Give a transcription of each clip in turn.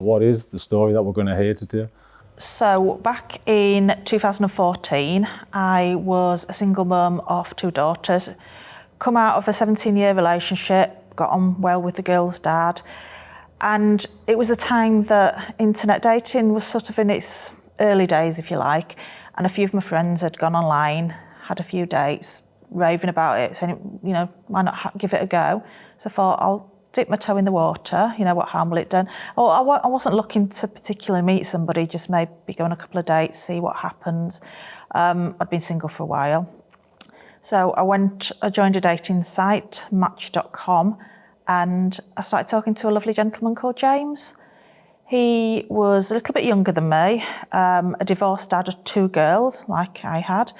What is the story that we're going to hear today? So back in 2014, I was a single mum of 2 daughters, come out of a 17-year relationship, got on well with the girl's dad, and it was a time that internet dating was sort of in its early days, if you like, and a few of my friends had gone online, had a few dates, raving about it, saying, why not give it a go? So I thought, I'll dip my toe in the water, what harm will it do? Oh, I wasn't looking to particularly meet somebody, just maybe go on a couple of dates, see what happens. I'd been single for a while. So I joined a dating site, match.com, and I started talking to a lovely gentleman called James. He was a little bit younger than me, a divorced dad of 2 girls, like I had.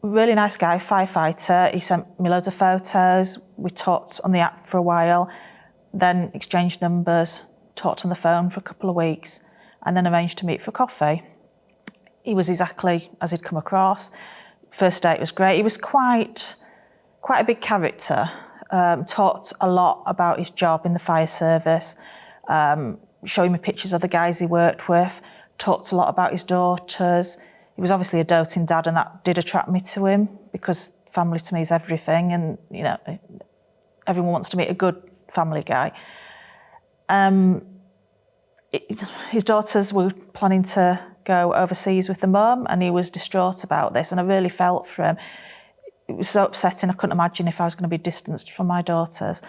Really nice guy, firefighter. He sent me loads of photos. We talked on the app for a while, then exchanged numbers, talked on the phone for a couple of weeks, and then arranged to meet for coffee. He was exactly as he'd come across. First date was great. He was quite a big character. Talked a lot about his job in the fire service, showing me pictures of the guys he worked with, talked a lot about his daughters. He was obviously a doting dad, and that did attract me to him because family to me is everything, and everyone wants to meet a good family guy. His daughters were planning to go overseas with the mum, and he was distraught about this, and I really felt for him. It was so upsetting. I couldn't imagine if I was going to be distanced from my daughters.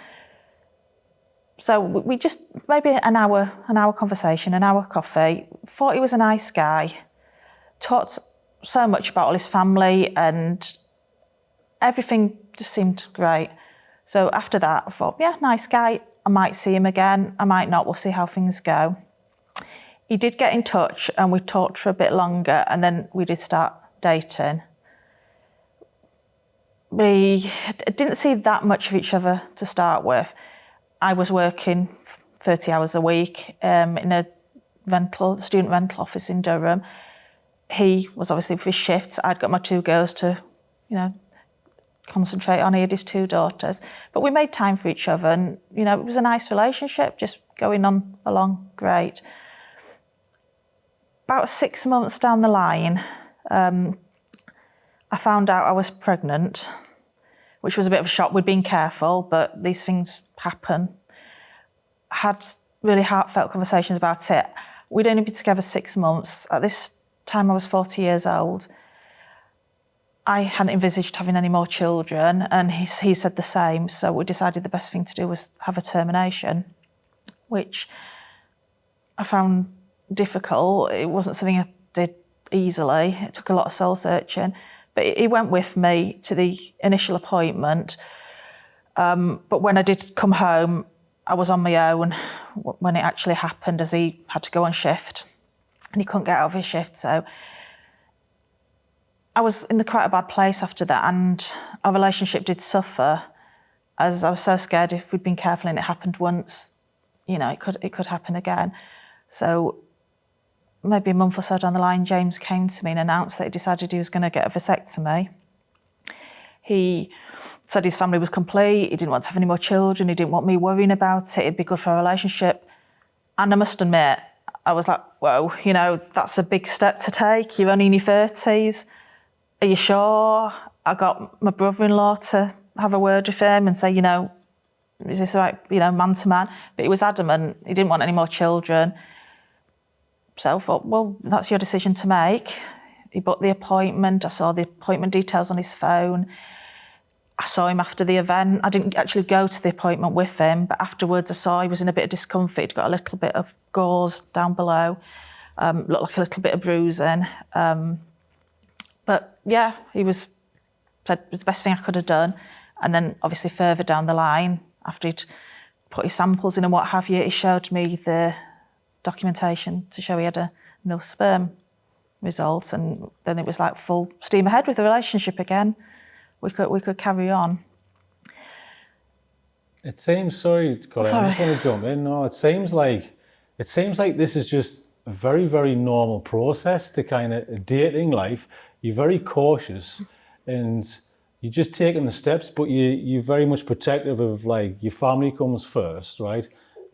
So we just, maybe an hour conversation, an hour coffee. Thought he was a nice guy. Talked so much about all his family, and everything just seemed great. So after that, I thought, yeah, nice guy. I might see him again. I might not. We'll see how things go. He did get in touch, and we talked for a bit longer, and then we did start dating. We didn't see that much of each other to start with. I was working 30 hours a week in a student rental office in Durham. He was obviously with his shifts. I'd got my 2 girls to, concentrate on. He had his 2 daughters. But we made time for each other, and, it was a nice relationship, just going on along great. About 6 months down the line, I found out I was pregnant, which was a bit of a shock. We'd been careful, but these things happen. I had really heartfelt conversations about it. We'd only been together 6 months. At this time, I was 40 years old. I hadn't envisaged having any more children, and he said the same. So we decided the best thing to do was have a termination, which I found difficult. It wasn't something I did easily. It took a lot of soul searching. But he went with me to the initial appointment. But when I did come home, I was on my own when it actually happened, as he had to go on shift and he couldn't get out of his shift. So I was in quite a bad place after that, and our relationship did suffer, as I was so scared if we'd been careful and it happened once, it could happen again. So maybe a month or so down the line, James came to me and announced that he decided he was going to get a vasectomy. He said his family was complete, he didn't want to have any more children, he didn't want me worrying about it, it'd be good for our relationship. And I must admit, I was like, whoa, that's a big step to take. You're only in your 30s. Are you sure? I got my brother-in-law to have a word with him and say, is this right, man to man? But he was adamant, he didn't want any more children. So I thought, well, that's your decision to make. He booked the appointment. I saw the appointment details on his phone. I saw him after the event. I didn't actually go to the appointment with him, but afterwards I saw he was in a bit of discomfort. He'd got a little bit of gauze down below, looked like a little bit of bruising. But yeah, said it was the best thing I could have done. And then obviously further down the line, after he'd put his samples in and what have you, he showed me the documentation to show he had a no sperm results, and then it was like full steam ahead with the relationship again. We could carry on. It seems, sorry, Coleen, I just want to jump in. No, it seems like this is just a very, very normal process to kind of dating life. You're very cautious and you're just taking the steps, but you're very much protective of, like, your family comes first, right?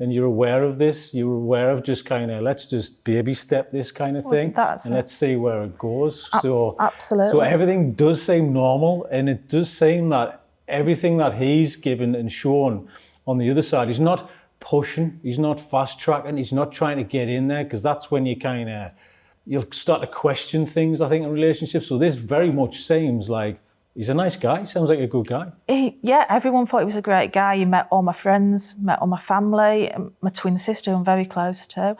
and you're aware of this. You're aware of just kind of, let's just baby step this kind of thing, and let's see where it goes. Absolutely. So everything does seem normal, and it does seem that everything that he's given and shown on the other side, he's not pushing, he's not fast tracking, he's not trying to get in there, because that's when you'll start to question things, I think, in relationships. So this very much seems like he's a nice guy. Sounds like a good guy. Yeah, everyone thought he was a great guy. He met all my friends, met all my family, my twin sister, who I'm very close to,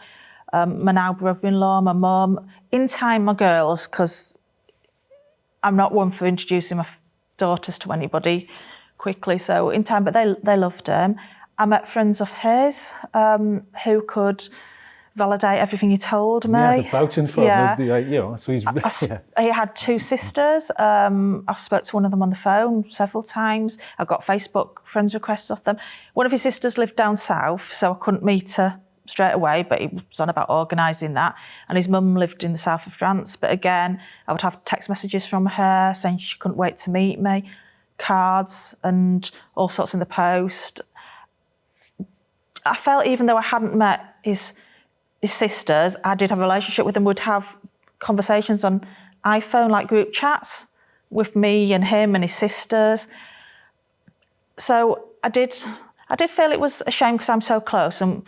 my now brother-in-law, my mum. In time, my girls, because I'm not one for introducing my daughters to anybody quickly. So in time, but they loved him. I met friends of his who could validate everything he told me. Yeah, the vouching for him, so he had two sisters. I spoke to one of them on the phone several times. I got Facebook friends requests off them. One of his sisters lived down south, so I couldn't meet her straight away, but he was on about organising that. And his mum lived in the south of France. But again, I would have text messages from her saying she couldn't wait to meet me, cards and all sorts in the post. I felt even though I hadn't met his sisters, I did have a relationship with them, would have conversations on iPhone, like group chats with me and him and his sisters. So I did feel it was a shame because I'm so close and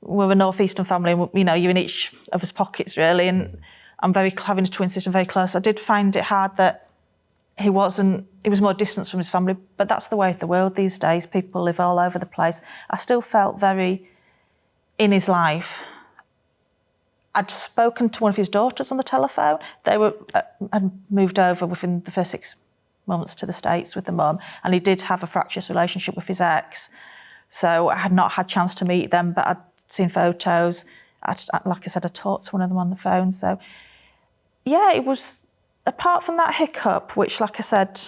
we're a northeastern family, you're in each of us pockets really, and I'm having a twin sister, very close. I did find it hard that he was more distant from his family, but that's the way of the world these days. People live all over the place. I still felt very in his life. I'd spoken to one of his daughters on the telephone. They had moved over within the first 6 months to the States with the mum, and he did have a fractious relationship with his ex. So I had not had a chance to meet them, but I'd seen photos. Like I said, I talked to one of them on the phone. So yeah, it was, apart from that hiccup, which, like I said,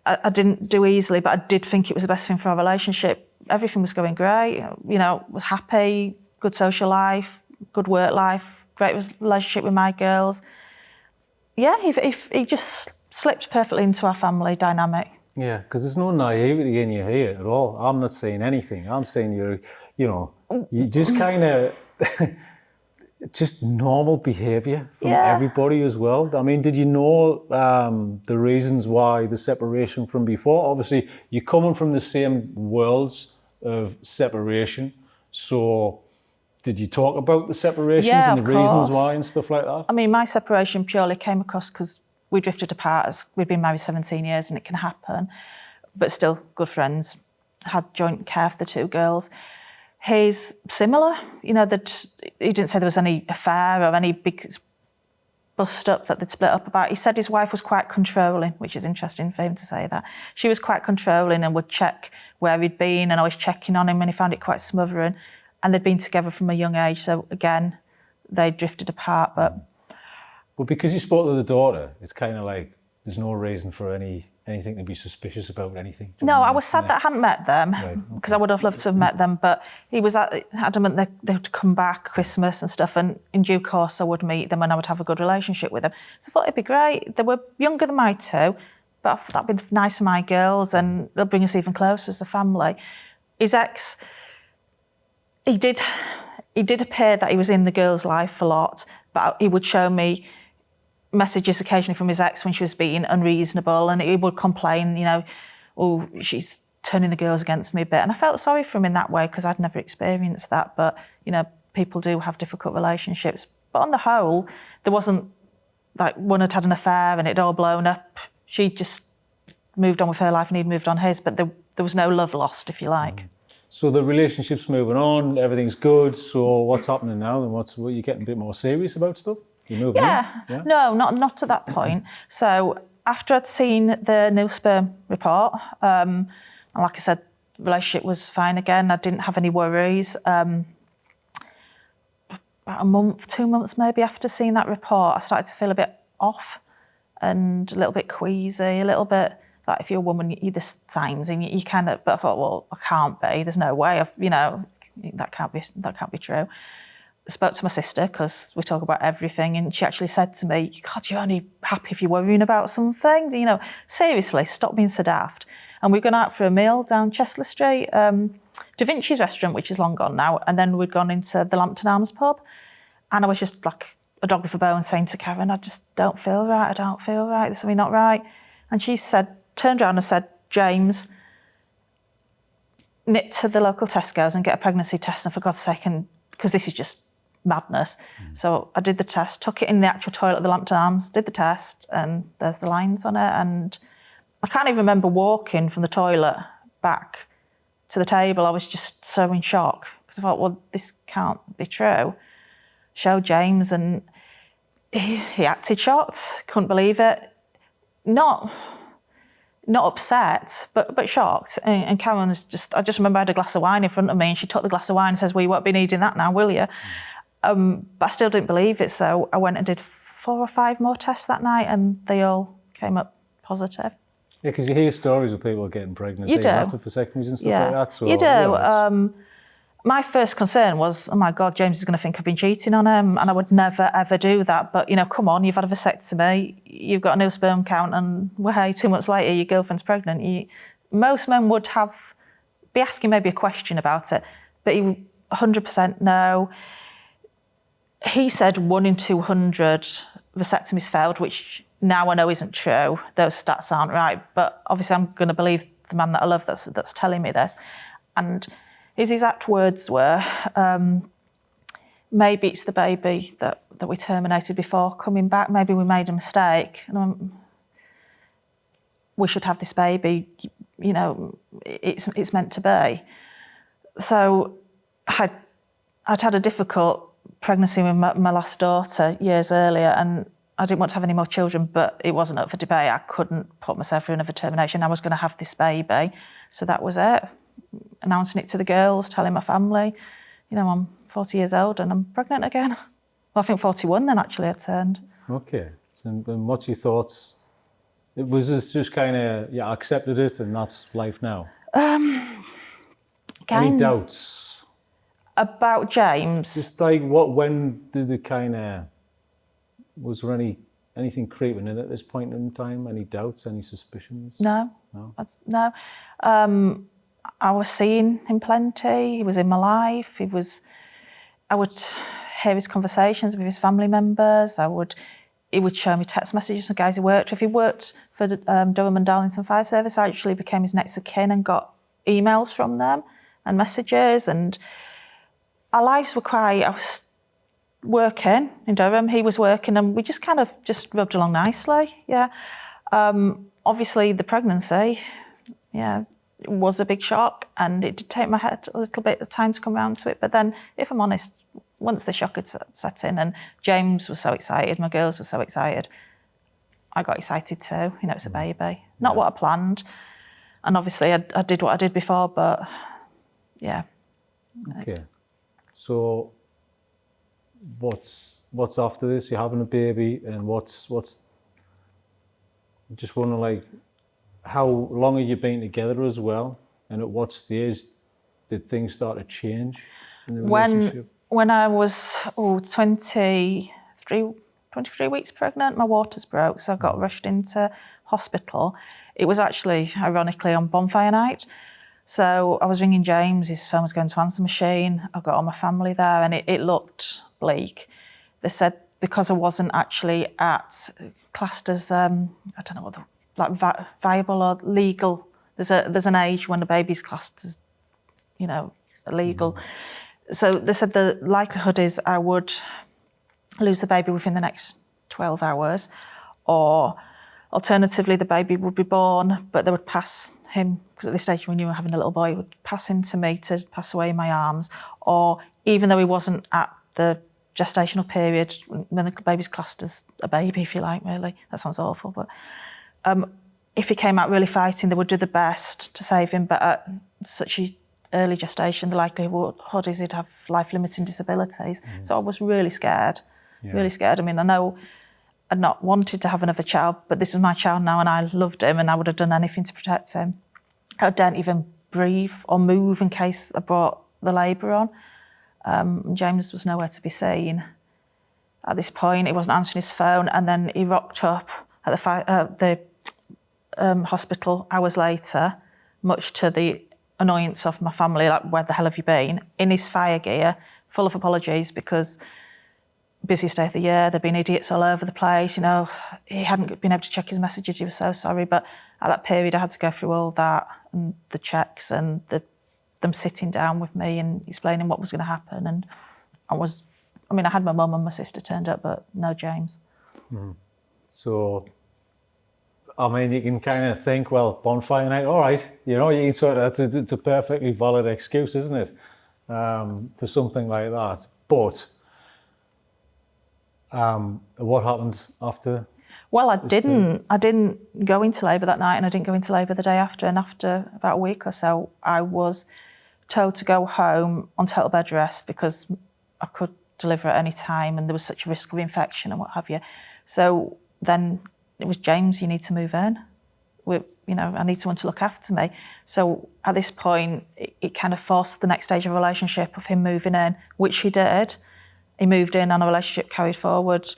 I didn't do easily, but I did think it was the best thing for our relationship. Everything was going great. Was happy, good social life, good work life, great relationship with my girls. Yeah, he just slipped perfectly into our family dynamic. Yeah, because there's no naivety in you here at all. I'm not saying anything. I'm saying you just kind of just normal behaviour from everybody as well. I mean, did you know the reasons why the separation from before? Obviously, you're coming from the same worlds of separation, so did you talk about the separations and the reasons why and stuff like that? I mean, my separation purely came across because we drifted apart. As we'd been married 17 years and it can happen, but still good friends, had joint care for the two girls. He's similar, that he didn't say there was any affair or any big bust up that they'd split up about. He said his wife was quite controlling, which is interesting for him to say that. She was quite controlling and would check where he'd been and always checking on him, and he found it quite smothering. And they'd been together from a young age, so again, they drifted apart. But because you spoke to the daughter, it's kind of like there's no reason for anything to be suspicious about anything. No, I was sad that I hadn't met them, because I would have loved to have met them, but he was adamant they would come back Christmas and stuff, and in due course I would meet them and I would have a good relationship with them. So I thought it'd be great. They were younger than my two, but I thought that'd be nice for my girls and they'll bring us even closer as a family. His ex, he did appear that he was in the girl's life a lot, but he would show me messages occasionally from his ex when she was being unreasonable, and he would complain, oh, she's turning the girls against me a bit. And I felt sorry for him in that way because I'd never experienced that. But, people do have difficult relationships. But on the whole, there wasn't like one had had an affair and it'd all blown up. She just moved on with her life and he'd moved on his, but there was no love lost, if you like. So the relationship's moving on, everything's good. So what's happening now? And what you getting a bit more serious about stuff? You moving in? No, not to that point. So after I'd seen the nil sperm report, and like I said, the relationship was fine again. I didn't have any worries. About a month, 2 months maybe after seeing that report, I started to feel a bit off and a little bit queasy, a little bit like if you're a woman, you're the signs, and you kind of. But I thought, well, I can't be. There's no way. That can't be true. I spoke to my sister because we talk about everything, and she actually said to me, "God, you're only happy if you're worrying about something. Seriously, stop being so daft." And we'd gone out for a meal down Chester Street, Da Vinci's restaurant, which is long gone now, and then we'd gone into the Lambton Arms pub, and I was just like a dog with a bone saying to Karen, I just don't feel right, there's something not right. And she turned around and said, James, nip to the local Tesco's and get a pregnancy test, and for God's sake, because this is just madness. So I did the test, took it in the actual toilet at the Lambton Arms, did the test, and there's the lines on it. And I can't even remember walking from the toilet back to the table. I was just so in shock because I thought, well, this can't be true. Showed James, and he acted shocked, couldn't believe it. Not upset, but shocked. And Karen was I just remember I had a glass of wine in front of me, and she took the glass of wine and says, well, you won't be needing that now, will you? But I still didn't believe it, so I went and did 4 or 5 more tests that night, and they all came up positive. Yeah, because you hear stories of people getting pregnant. You do. After vasectomies and stuff like that. So, you do. Yeah, my first concern was, oh my God, James is going to think I've been cheating on him, and I would never, ever do that. But, come on, you've had a vasectomy, you've got a nil sperm count, and hey, 2 months later, your girlfriend's pregnant. Most men would be asking maybe a question about it, but he 100% no. He said 1 in 200 vasectomies failed, which now I know isn't true. Those stats aren't right, but obviously I'm going to believe the man that I love that's telling me this. And his exact words were, maybe it's the baby that we terminated before coming back. Maybe we made a mistake. We should have this baby. It's meant to be. So I'd had a difficult pregnancy with my last daughter years earlier, and I didn't want to have any more children, but it wasn't up for debate. I couldn't put myself through another termination. I was going to have this baby. So that was it. Announcing it to the girls, telling my family, I'm 40 years old and I'm pregnant again. Well, I think 41 then actually I turned. Okay. So, and what's your thoughts? Was this just kind of, I accepted it and that's life now? Any doubts? About James? Just like when did it was there anything creeping in at this point in time? Any doubts, any suspicions? No. No. I was seeing him plenty. He was in my life. I would hear his conversations with his family members. He would show me text messages of guys he worked with. He worked for the Durham and Darlington Fire Service. I actually became his next of kin and got emails from them and messages, and our lives were I was working in Durham, he was working, and we just kind of just rubbed along nicely, yeah. Obviously the pregnancy, it was a big shock, and it did take my head a little bit of time to come around to it. But then, if I'm honest, once the shock had set in and James was so excited, my girls were so excited, I got excited too. It's a baby. Not what I planned. And obviously I did what I did before, but yeah. Okay. So what's after this? You're having a baby, and what's just wondering, how long have you been together as well, and at what stage did things start to change in the relationship? When I was 23 weeks pregnant, my waters broke, so I got rushed into hospital. It was actually, ironically, on bonfire night. So I was ringing James, his phone was going to answer machine. I got all my family there, and it looked bleak. They said because I wasn't actually classed as, I don't know what viable or legal. There's an age when a baby's classed as, illegal. So they said the likelihood is I would lose the baby within the next 12 hours, or alternatively the baby would be born, but they would pass him, because at this stage we knew we were having a little boy, would pass him to me to pass away in my arms, or even though he wasn't at the gestational period, when the baby's classed as a baby, if you like, really. That sounds awful, but if he came out really fighting, they would do the best to save him, but at such a early gestation, the likelihood is he'd have life-limiting disabilities. So I was really scared, really scared. I mean, I know I'd not wanted to have another child, but this was my child now, and I loved him, and I would have done anything to protect him. I didn't even breathe or move in case I brought the labour on. James was nowhere to be seen. At this point, he wasn't answering his phone, and then he rocked up at the hospital hours later, much to the annoyance of my family, like, where the hell have you been? In his fire gear, full of apologies, because busiest day of the year, there'd been idiots all over the place, he hadn't been able to check his messages, he was so sorry, but at that period I had to go through all that, and the checks, and them sitting down with me and explaining what was going to happen, and I had my mum and my sister turned up, but no James. So, you can kind of think, well, bonfire night, all right, you can sort of, it's a perfectly valid excuse, isn't it, for something like that. But what happened after? Well, I didn't go into labour that night, and I didn't go into labour the day after. And after about a week or so, I was told to go home on total bed rest because I could deliver at any time, and there was such a risk of infection and what have you. So then it was, James, you need to move in. I need someone to look after me. So at this point, it kind of forced the next stage of a relationship of him moving in, which he did. He moved in and a relationship carried forward.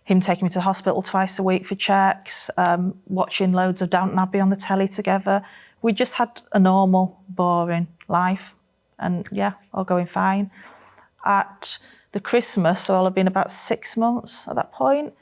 Him taking me to the hospital twice a week for checks, watching loads of Downton Abbey on the telly together. We just had a normal, boring life. And yeah, all going fine. At the Christmas, so I'll have been about 6 months at that point,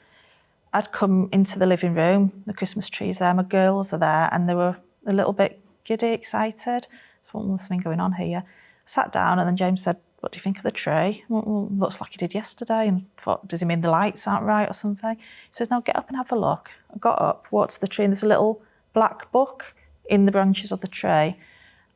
I'd come into the living room, the Christmas tree's there, my girls are there, and they were a little bit giddy, excited. What must have been going on here? Sat down, and then James said, what do you think of the tree? Well, looks like he did yesterday. And I thought, does he mean the lights aren't right or something? He says, no, get up and have a look. I got up, walked to the tree, and there's a little black book in the branches of the tree.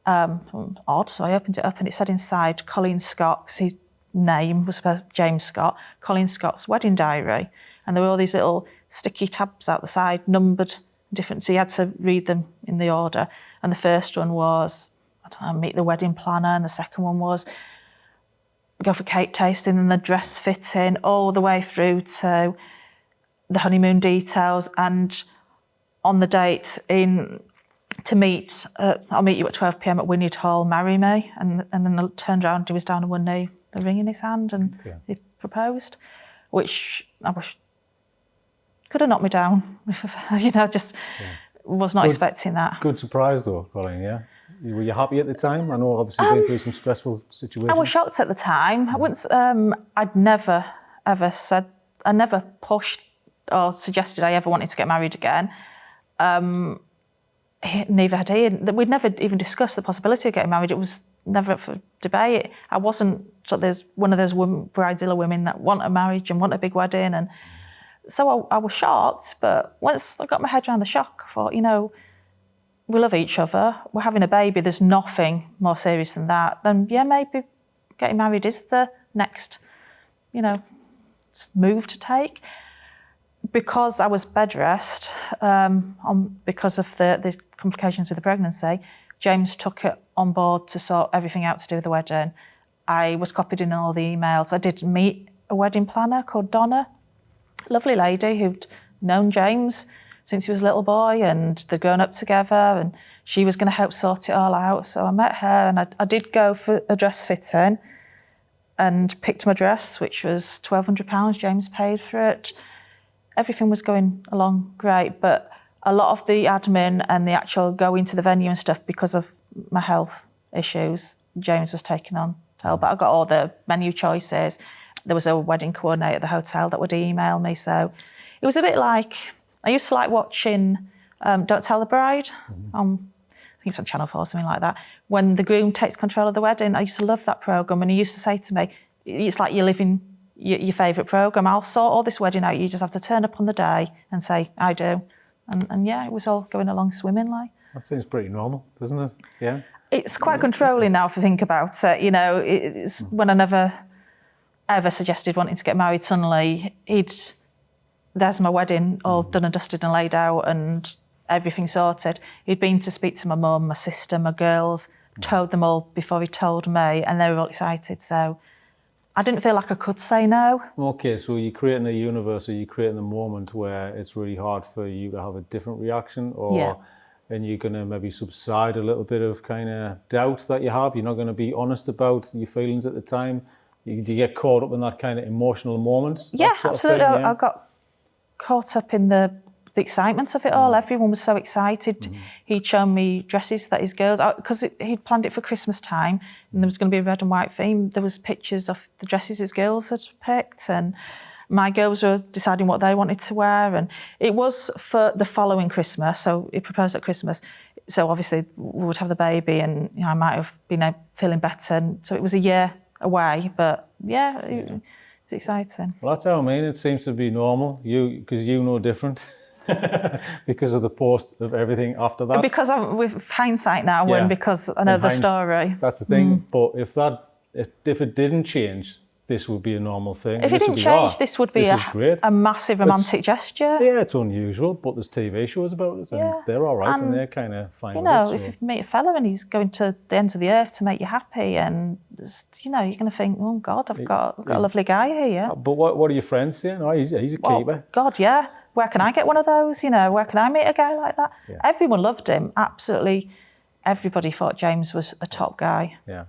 Odd, so I opened it up, and it said inside, Coleen Scott's, his name was James Scott, Coleen Scott's wedding diary. And there were all these little sticky tabs out the side, numbered different, so you had to read them in the order. And the first one was, meet the wedding planner, and the second one was go for cake tasting, and the dress fitting, all the way through to the honeymoon details, and on the date to meet, I'll meet you at 12 p.m. at Wynyard Hall, marry me. And then I turned around, he was down on one knee, a ring in his hand, and he proposed, which I wish could have knocked me down. Was not expecting that. Good surprise though, Coleen, yeah? Were you happy at the time? I know obviously been through some stressful situations. I was shocked at the time. I'd never ever said, I never pushed or suggested I ever wanted to get married again. Neither had he. We'd never even discussed the possibility of getting married. It was never up for debate. I wasn't one of those bridezilla women that want a marriage and want a big wedding. And so I was shocked, but once I got my head around the shock, I thought, we love each other, we're having a baby, there's nothing more serious than that, then yeah, maybe getting married is the next, move to take. Because I was bed rest, because of the complications with the pregnancy, James took it on board to sort everything out to do with the wedding. I was copied in all the emails. I did meet a wedding planner called Donna, lovely lady who'd known James since he was a little boy, and they'd grown up together, and she was going to help sort it all out. So I met her, and I did go for a dress fitting and picked my dress, which was £1,200. James paid for it. Everything was going along great, but a lot of the admin and the actual going to the venue and stuff, because of my health issues, James was taking on. But I got all the menu choices. There was a wedding coordinator at the hotel that would email me. So it was a bit like, I used to like watching Don't Tell the Bride. I think it's on Channel 4 or something like that. When the groom takes control of the wedding, I used to love that programme. And he used to say to me, it's like you're living your favourite programme. I'll sort all this wedding out. You just have to turn up on the day and say, I do. And yeah, it was all going along swimmingly. That seems pretty normal, doesn't it? Yeah. It's quite controlling now if I think about it. It's when I never ever suggested wanting to get married, suddenly there's my wedding all done and dusted and laid out and everything sorted. He'd been to speak to my mum, my sister, my girls, told them all before he told me, and they were all excited. So I didn't feel like I could say no. Okay, so you're creating a universe, or you're creating a moment where it's really hard for you to have a different reaction, and you're going to maybe subside a little bit of kind of doubt that you have. You're not going to be honest about your feelings at the time. Do you get caught up in that kind of emotional moment? Yeah, absolutely. I got caught up in the the excitement of it all. Everyone was so excited. He'd shown me dresses that his girls, because he'd planned it for Christmas time, and there was going to be a red and white theme. There was pictures of the dresses his girls had picked, and my girls were deciding what they wanted to wear. And it was for the following Christmas, so he proposed at Christmas. So obviously we would have the baby, and I might have been feeling better. And so it was a year away, but it's exciting. Well, that's how I mean. It seems to be normal. Because you know different. Because of the post of everything after that. Because with hindsight now, and because I know the story. That's the thing. But if it didn't change, this would be a normal thing. If it didn't change, this would be a massive romantic gesture. Yeah, it's unusual, but there's TV shows about it, and they're all right, and they're kind of fine. You know, if you meet a fella and he's going to the ends of the earth to make you happy, and you're going to think, oh God, I've got a lovely guy here. But what are your friends saying? Oh, he's a keeper. God, yeah. Where can I get one of those? Where can I meet a guy like that? Yeah. Everyone loved him. Absolutely, everybody thought James was a top guy. Yeah.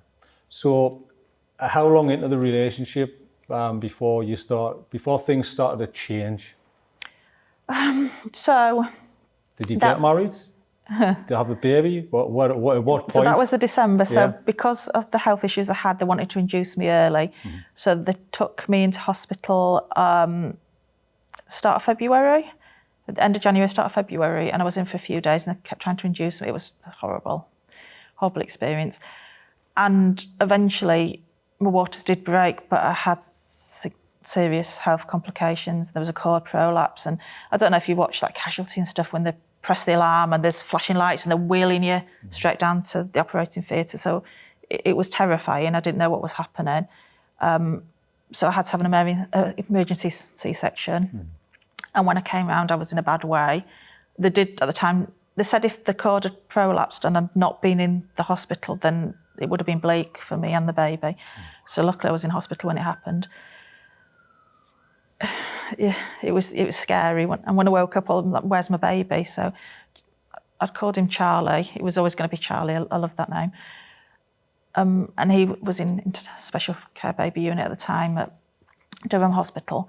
So, how long into the relationship before things started to change? Did you get married? Did you have a baby? What point? So that was the December. So because of the health issues I had, they wanted to induce me early. So they took me into hospital start of February, at the end of January, start of February, and I was in for a few days, and they kept trying to induce me. It was a horrible experience. And eventually my waters did break, but I had serious health complications. There was a cord prolapse, and I don't know if you watch like Casualty and stuff, when they press the alarm and there's flashing lights and they're wheeling you straight down to the operating theatre. So it was terrifying. I didn't know what was happening. So I had to have an emergency C-section. And when I came round, I was in a bad way. They did, at the time, they said if the cord had prolapsed and I'd not been in the hospital, then it would have been bleak for me and the baby. So luckily I was in hospital when it happened. Yeah, it was scary. And when I woke up, I was like, where's my baby? So I'd called him Charlie. It was always going to be Charlie. I love that name. And he was in special care baby unit at the time at Durham Hospital.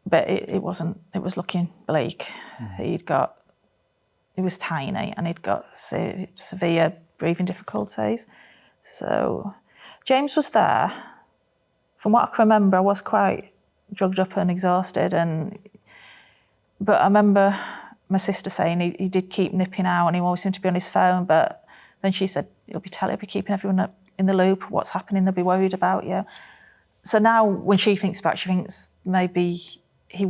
But it wasn't, it was looking bleak. He was tiny, and he'd got severe breathing difficulties. So James was there. From what I can remember, I was quite drugged up and exhausted, but I remember my sister saying he did keep nipping out, and he always seemed to be on his phone, but then she said he'll be keeping everyone in the loop, what's happening, they'll be worried about you. So now when she thinks back, she thinks maybe he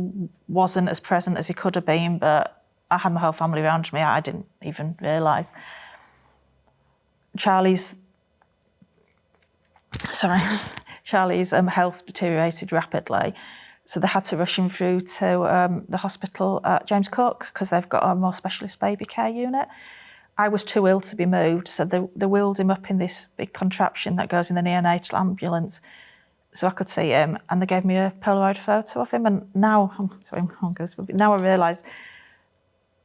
wasn't as present as he could have been, but I had my whole family around me. I didn't even realise. Charlie's health deteriorated rapidly, so they had to rush him through to the hospital at James Cook, because they've got a more specialist baby care unit. I was too ill to be moved, so they wheeled him up in this big contraption that goes in the neonatal ambulance so I could see him, and they gave me a Polaroid photo of him. And now, now I realise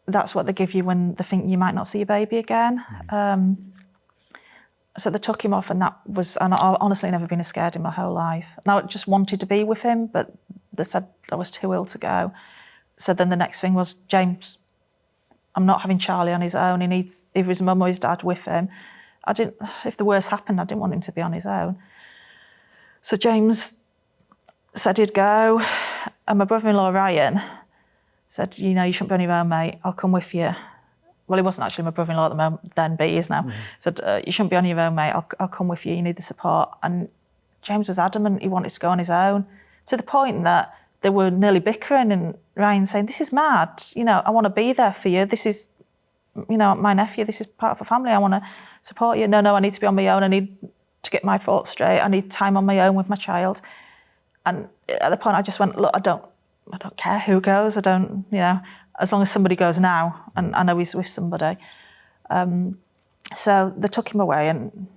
that's what they give you when they think you might not see your baby again. So they took him off, and and I've honestly never been as scared in my whole life. And I just wanted to be with him, but they said I was too ill to go. So then the next thing was, James, I'm not having Charlie on his own. He needs either his mum or his dad with him. If the worst happened, I didn't want him to be on his own. So James said he'd go, and my brother-in-law, Ryan, said, you shouldn't be on your own, mate. I'll come with you. Well, he wasn't actually my brother-in-law at the moment then, but he is now. Said, you shouldn't be on your own, mate. I'll come with you. You need the support. And James was adamant he wanted to go on his own, to the point that they were nearly bickering, and Ryan saying, this is mad. I want to be there for you. This is, my nephew. This is part of a family. I want to support you. No, I need to be on my own. I need to get my thoughts straight. I need time on my own with my child. And at the point I just went, look, I don't care who goes. I don't, as long as somebody goes now, and I know he's with somebody. So they took him away, and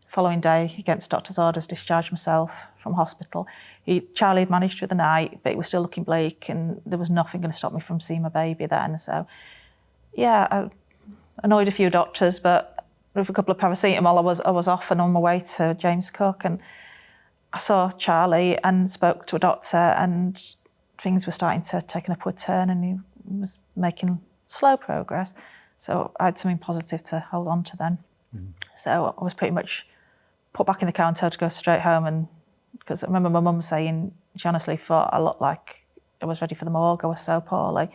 following day, against doctor's orders, discharged myself from hospital. Charlie had managed through the night, but it was still looking bleak, and there was nothing going to stop me from seeing my baby then. So, yeah, I annoyed a few doctors, but with a couple of paracetamol, I was off and on my way to James Cook, and I saw Charlie and spoke to a doctor, and things were starting to take an upward turn, and he was making slow progress. So I had something positive to hold on to then. So I was pretty much put back in the car and told to go straight home. And because I remember my mum saying she honestly thought I looked like I was ready for the morgue. I was so poorly,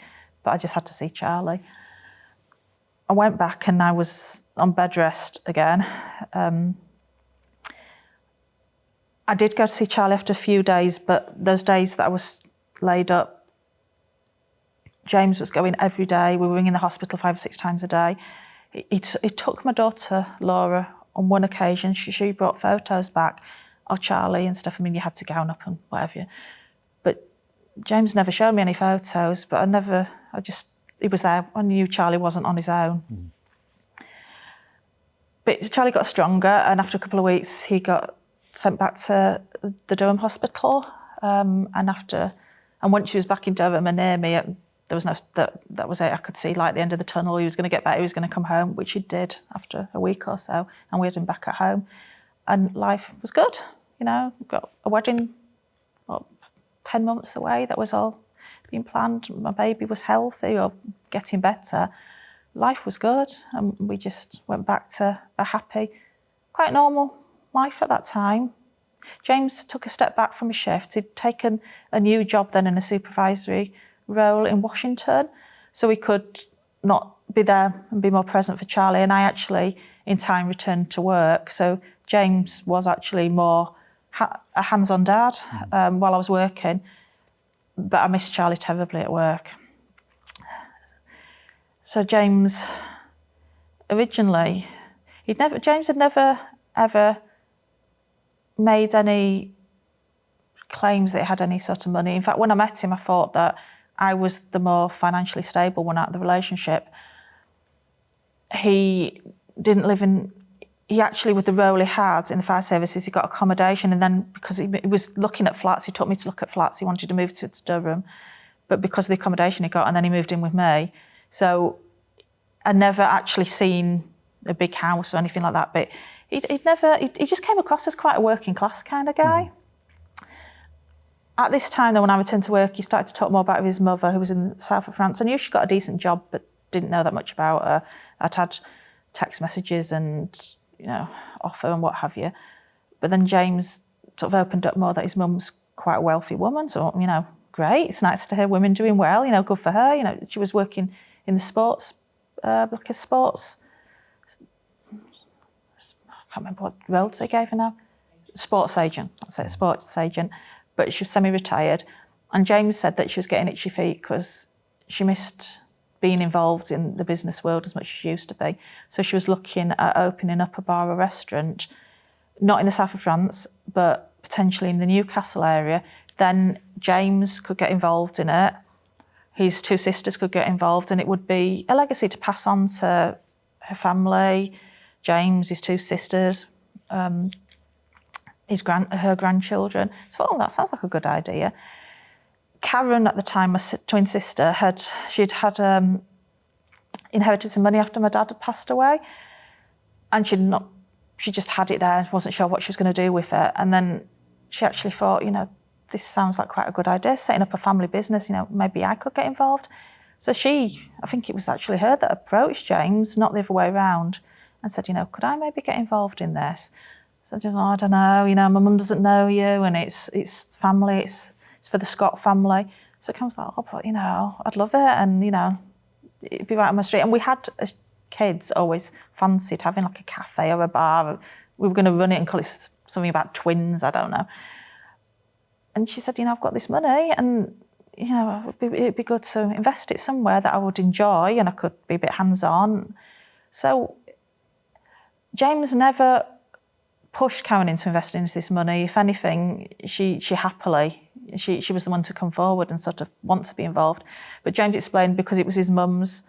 but I just had to see Charlie. I went back and I was on bed rest again. I did go to see Charlie after a few days, but those days that I was laid up, James was going every day. We were ringing the hospital 5 or 6 times a day. He took my daughter, Laura, on one occasion. She brought photos back of Charlie and stuff. I mean, you had to gown up and whatever. But James never showed me any photos, but he was there. I knew Charlie wasn't on his own. But Charlie got stronger, and after a couple of weeks, he got sent back to the Durham hospital. And once she was back in Durham and near me, there was that was it. I could see light at the end of the tunnel. He was going to get better. He was going to come home, which he did after a week or so, and we had him back at home. And life was good. Got a wedding 10 months away. That was all being planned. My baby was healthy or getting better. Life was good, and we just went back to a happy, quite normal life at that time. James took a step back from his shift. He'd taken a new job then in a supervisory role in Washington, so he could not be there and be more present for Charlie. And I actually, in time, returned to work. So James was actually more a hands-on dad while I was working, but I missed Charlie terribly at work. So James, originally, James had never ever made any claims that he had any sort of money. In fact, when I met him, I thought that I was the more financially stable one out of the relationship. He didn't live he actually, with the role he had in the fire services, he got accommodation, and then because he was looking at flats, he took me to look at flats. He wanted to move to Durham, but because of the accommodation he got, and then he moved in with me. So I'd never actually seen a big house or anything like that, but he just came across as quite a working class kind of guy. At this time, though, when I returned to work, he started to talk more about his mother, who was in the south of France. I knew she got a decent job, but didn't know that much about her. I'd had text messages and, offer and what have you. But then James sort of opened up more that his mum's quite a wealthy woman. So, great. It's nice to hear women doing well, good for her. She was working in the sports, like a sports, I can't remember what role they gave her now. Sports agent, that's it, sports agent. But she was semi-retired. And James said that she was getting itchy feet because she missed being involved in the business world as much as she used to be. So she was looking at opening up a bar or restaurant, not in the south of France, but potentially in the Newcastle area. Then James could get involved in it. His 2 sisters could get involved, and it would be a legacy to pass on to her family, James, his 2 sisters, her grandchildren. So, that sounds like a good idea. Karen, at the time, my twin sister, had inherited some money after my dad had passed away, and she just had it there, wasn't sure what she was going to do with it. And then she actually thought, this sounds like quite a good idea, setting up a family business, maybe I could get involved. So I think it was actually her that approached James, not the other way around, and said, could I maybe get involved in this? I said, I don't know, my mum doesn't know you, and it's family, it's for the Scott family. So I was like, but, I'd love it, and, it'd be right on my street. And we had, as kids, always fancied having like a cafe or a bar. We were going to run it and call it something about twins, I don't know. And she said, I've got this money, and, it'd be good to invest it somewhere that I would enjoy and I could be a bit hands-on. So James never pushed Karen into investing into this money. If anything, she happily, she was the one to come forward and sort of want to be involved. But James explained because it was his mum's,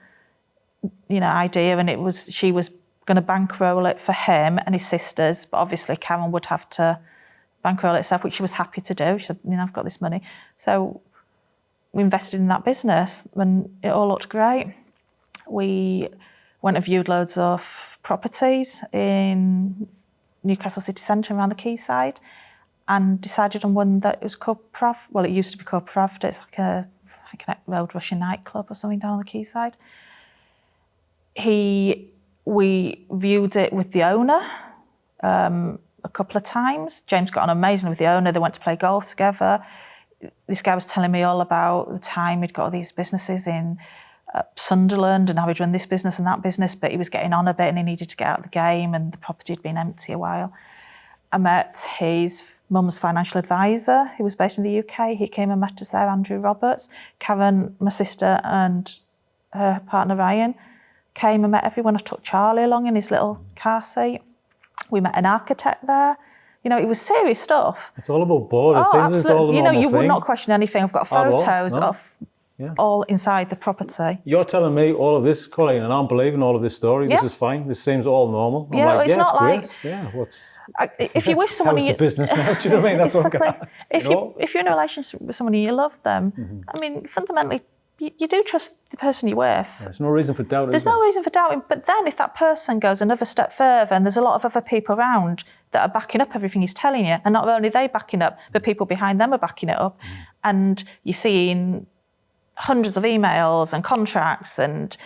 idea, and she was going to bankroll it for him and his sisters, but obviously Karen would have to bankroll it herself, which she was happy to do. She said, I've got this money. So we invested in that business, and it all looked great. We went and viewed loads of properties in Newcastle city centre around the quayside, and decided on one that was called Prav. Well, it used to be called Pravda. It's like a I think an old Russian nightclub or something down on the quayside. We viewed it with the owner a couple of times. James got on amazing with the owner. They went to play golf together. This guy was telling me all about the time he'd got all these businesses in Sunderland and how he'd run this business and that business, but he was getting on a bit and he needed to get out of the game and the property had been empty a while. I met his mum's financial advisor, who was based in the UK. He came and met us there, Andrew Roberts. Karen, my sister, and her partner Ryan came and met everyone. I took Charlie along in his little car seat. We met an architect there. You know, it was serious stuff. It's all above board. It seems it's all the you know, you thing. would not question anything. I've got photos of all inside the property. You're telling me all of this, Coleen, and I'm believing all of this story. Yeah. This is fine. This seems all normal. I'm Yeah, like, it's not great. like... Yeah, what's... If you're with someone... How's the business now? Do you know what I mean? That's exactly. what I'm going to ask. If you're in a relationship with someone and you love them, I mean, fundamentally, you do trust the person you're with. There's no reason for doubt. There's no reason for doubting. But then if that person goes another step further and there's a lot of other people around that are backing up everything he's telling you, and not only are they backing up, but people behind them are backing it up, and you're seeing hundreds of emails and contracts and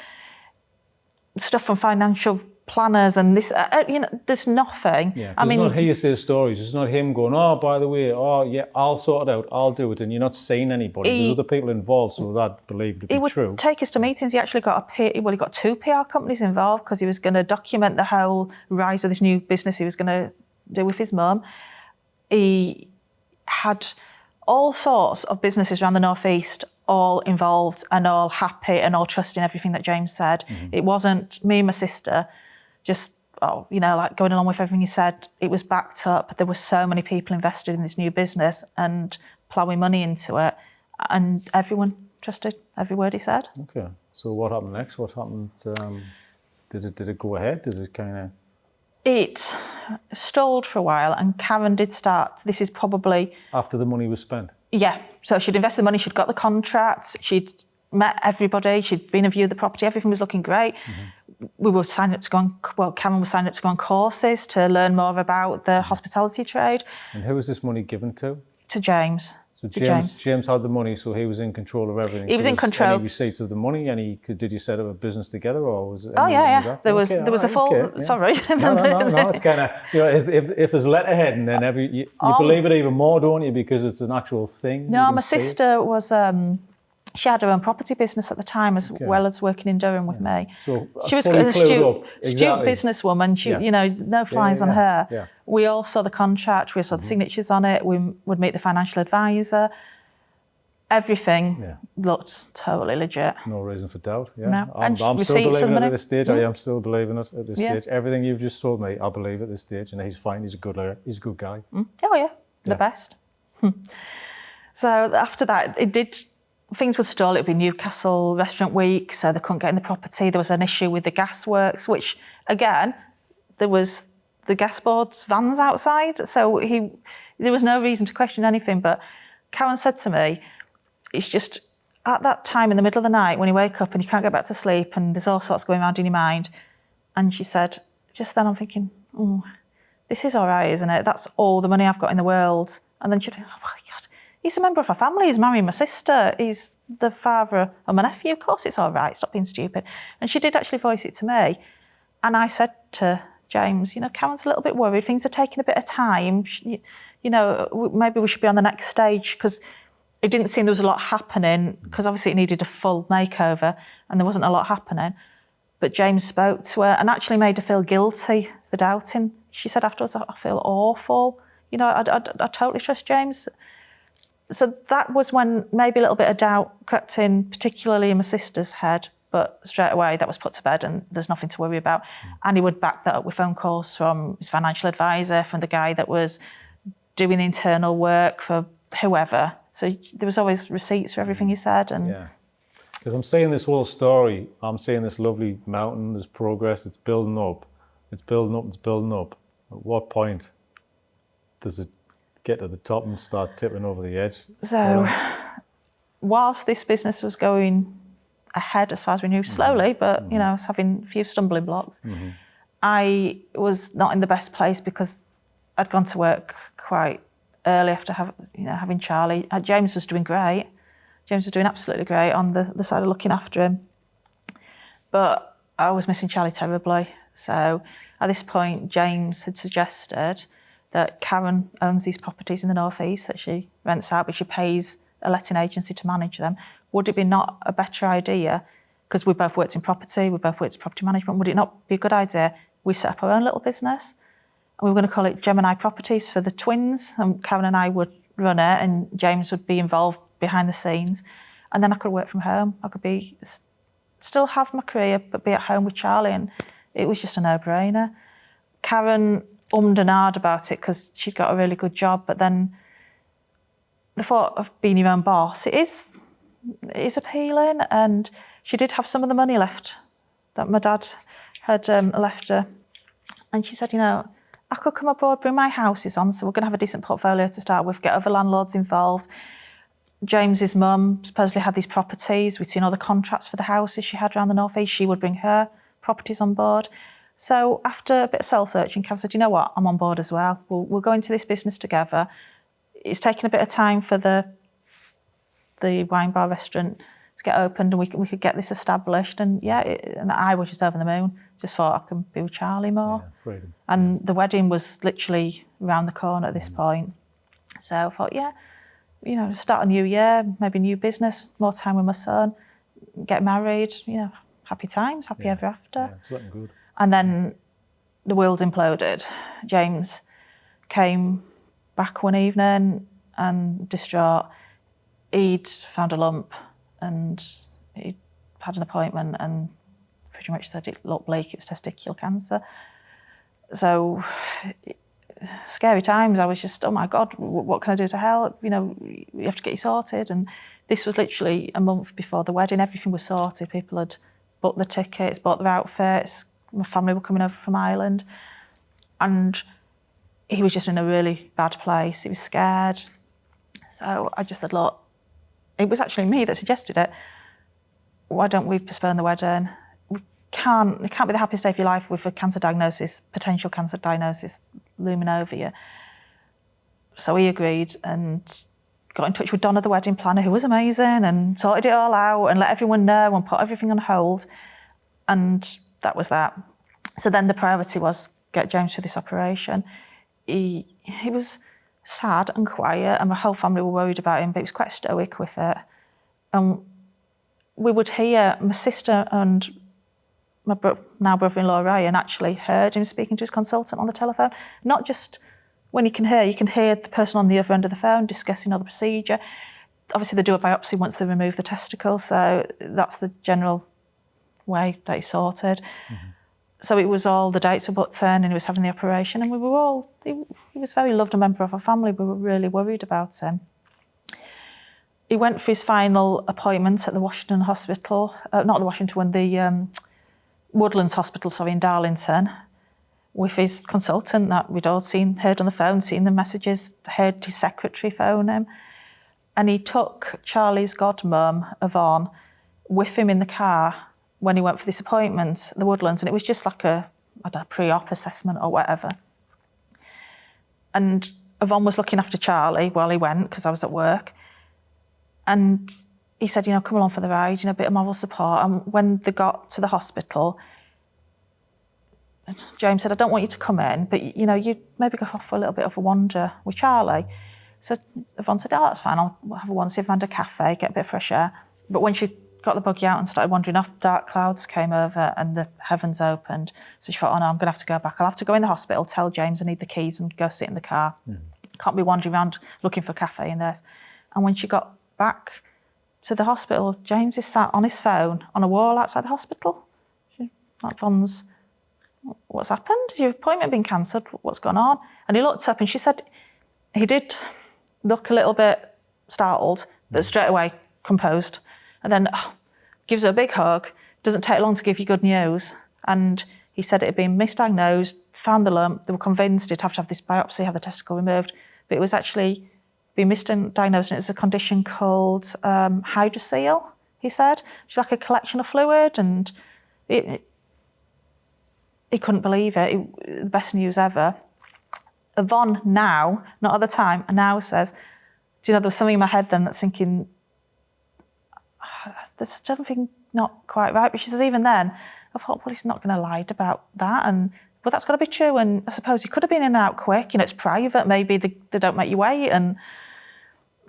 stuff from financial planners and this, you know, there's nothing. Yeah, I mean, it's not hearsay stories. It's not him going, oh, by the way, oh, yeah, I'll sort it out, I'll do it. And you're not seeing anybody. There's other people involved, so that believed to be true. He would take us to meetings. He actually got he got 2 PR companies involved because he was going to document the whole rise of this new business he was going to do with his mum. He had all sorts of businesses around the North East, all involved and all happy and all trusting everything that James said. It wasn't me and my sister just, you know, like going along with everything he said. It was backed up. There were so many people invested in this new business and ploughing money into it, and everyone trusted every word he said. Okay. So what happened next? What happened? Did it go ahead? Did it kind of... It stalled for a while, and Karen did start. This is probably... After the money was spent? Yeah. So she'd invested the money, she'd got the contracts, she'd met everybody, she'd been and viewed the property, everything was looking great. We were signing up to go on, Karen was signing up to go on courses to learn more about the hospitality trade. And who was this money given to? To James. So James had the money, so he was in control of everything. He was in control. Any receipts of the money? Did you set up a business together, or was it? Oh yeah. There was a full. Okay, Sorry. No. It's kind of, you know, if there's letterhead, and then you believe it even more, don't you? Because it's an actual thing. No, my sister was. She had her own property business at the time, as well as working in Durham with me. So she was an astute businesswoman. She, you know, no flies on her. Yeah. We all saw the contract. We saw the signatures on it. We would meet the financial advisor. Everything looked totally legit. No reason for doubt. Yeah, no. I'm still believing it at this stage. I am still believing it at this stage. Everything you've just told me, I believe at this stage, and he's fine. He's a good guy. Oh yeah, the best. So after that, things would stall. It would be Newcastle Restaurant Week, so they couldn't get in the property. There was an issue with the gas works, which, again, there was the gas board's vans outside, so there was no reason to question anything. But Karen said to me, it's just at that time in the middle of the night when you wake up and you can't get back to sleep and there's all sorts going around in your mind. And she said, just then I'm thinking, this is all right, isn't it? That's all the money I've got in the world. And then she'd think, oh my God, he's a member of our family, he's marrying my sister, he's the father of my nephew, of course it's all right, stop being stupid. And she did actually voice it to me. And I said to James, you know, Karen's a little bit worried, things are taking a bit of time, you know, maybe we should be on the next stage, because it didn't seem there was a lot happening, because obviously it needed a full makeover and there wasn't a lot happening. But James spoke to her and actually made her feel guilty for doubting. She said afterwards, I feel awful. You know, I totally trust James. So that was when maybe a little bit of doubt crept in, particularly in my sister's head, but straight away that was put to bed and there's nothing to worry about. And he would back that up with phone calls from his financial advisor, from the guy that was doing the internal work for whoever. So there was always receipts for everything he said. And yeah, because I'm seeing this whole story, I'm seeing this lovely mountain, there's progress, it's building up, it's building up, it's building up. At what point does it get to the top and start tipping over the edge? So whilst this business was going ahead as far as we knew, slowly, but you know, I was having a few stumbling blocks, I was not in the best place because I'd gone to work quite early after having Charlie. James was doing great. James was doing absolutely great on the side of looking after him. But I was missing Charlie terribly. So at this point, James had suggested that Karen owns these properties in the North East that she rents out, but she pays a letting agency to manage them. Would it be not a better idea, because we both worked in property, we both worked in property management, would it not be a good idea we set up our own little business? And we were going to call it Gemini Properties for the twins, and Karen and I would run it, and James would be involved behind the scenes. And then I could work from home. I could still have my career, but be at home with Charlie, and it was just a no-brainer. Karen ummed and ahed about it because she'd got a really good job, but then the thought of being your own boss, it is appealing, and she did have some of the money left that my dad had left her. And she said, I could come abroad, bring my houses on, so we're going to have a decent portfolio to start with, get other landlords involved. James's mum supposedly had these properties. We'd seen all the contracts for the houses she had around the North East. She would bring her properties on board. So after a bit of soul searching, Cav said, you know what, I'm on board as well. We'll go into this business together. It's taken a bit of time for the wine bar restaurant to get opened, and we could get this established. And and I was just over the moon. Just thought I can be with Charlie more. Yeah, freedom. And the wedding was literally around the corner at this point. So I thought, start a new year, maybe new business, more time with my son, get married, happy times, happy ever after. Yeah, it's looking good. And then the world imploded. James came back one evening and distraught. He'd found a lump and he'd had an appointment and pretty much said it looked bleak, it was testicular cancer. So scary times. I was just, oh my God, what can I do to help? You have to get you sorted. And this was literally a month before the wedding. Everything was sorted. People had booked the tickets, bought their outfits. My family were coming over from Ireland. And he was just in a really bad place. He was scared. So I just said, look, it was actually me that suggested it. Why don't we postpone the wedding? It can't be the happiest day of your life with a potential cancer diagnosis looming over you. So he agreed and got in touch with Donna, the wedding planner, who was amazing, and sorted it all out and let everyone know and put everything on hold. And that was that. So then the priority was get James through this operation. He was sad and quiet, and my whole family were worried about him, but he was quite stoic with it. And we would hear my sister and my now brother-in-law Ryan actually heard him speaking to his consultant on the telephone. Not just when you can hear the person on the other end of the phone discussing all the procedure. Obviously they do a biopsy once they remove the testicle, so that's the general way that it's sorted. Mm-hmm. So it was all, the dates were booked in and he was having the operation, and we were all, he was a very loved a member of our family. We were really worried about him. He went for his final appointment at the Washington Hospital, not the Washington one, the Woodlands Hospital, in Darlington, with his consultant that we'd all heard on the phone, seen the messages, heard his secretary phone him. And he took Charlie's godmum, Yvonne, with him in the car when he went for this appointment at the Woodlands. And it was just like a pre-op assessment or whatever. And Yvonne was looking after Charlie while he went, because I was at work. And he said, come along for the ride, a bit of moral support. And when they got to the hospital, James said, I don't want you to come in, but, you maybe go off for a little bit of a wander with Charlie. So Yvonne said, that's fine, I'll have a wander, see if I find a cafe, get a bit of fresh air. But when she got the buggy out and started wandering off, dark clouds came over and the heavens opened. So she thought, oh no, I'm going to have to go back. I'll have to go in the hospital, tell James I need the keys and go sit in the car. Can't be wandering around looking for a cafe in this. And when she got back to the hospital, James is sat on his phone on a wall outside the hospital. Yvonne's, what's happened? Has your appointment been cancelled? What's gone on? And he looked up and she said he did look a little bit startled, but straight away composed. And then gives her a big hug. Doesn't take long to give you good news. And he said it had been misdiagnosed, found the lump. They were convinced he'd have to have this biopsy, have the testicle removed. But it was actually been misdiagnosed, and it was a condition called hydrocele, he said. It's like a collection of fluid, and he couldn't believe it. The best news ever. Yvonne now, not at the time, and now says, there was something in my head then that's thinking, there's something not quite right. But she says, even then, I thought, well, he's not going to lie about that. But that's got to be true. And I suppose he could have been in and out quick. It's private. Maybe they don't make you wait. And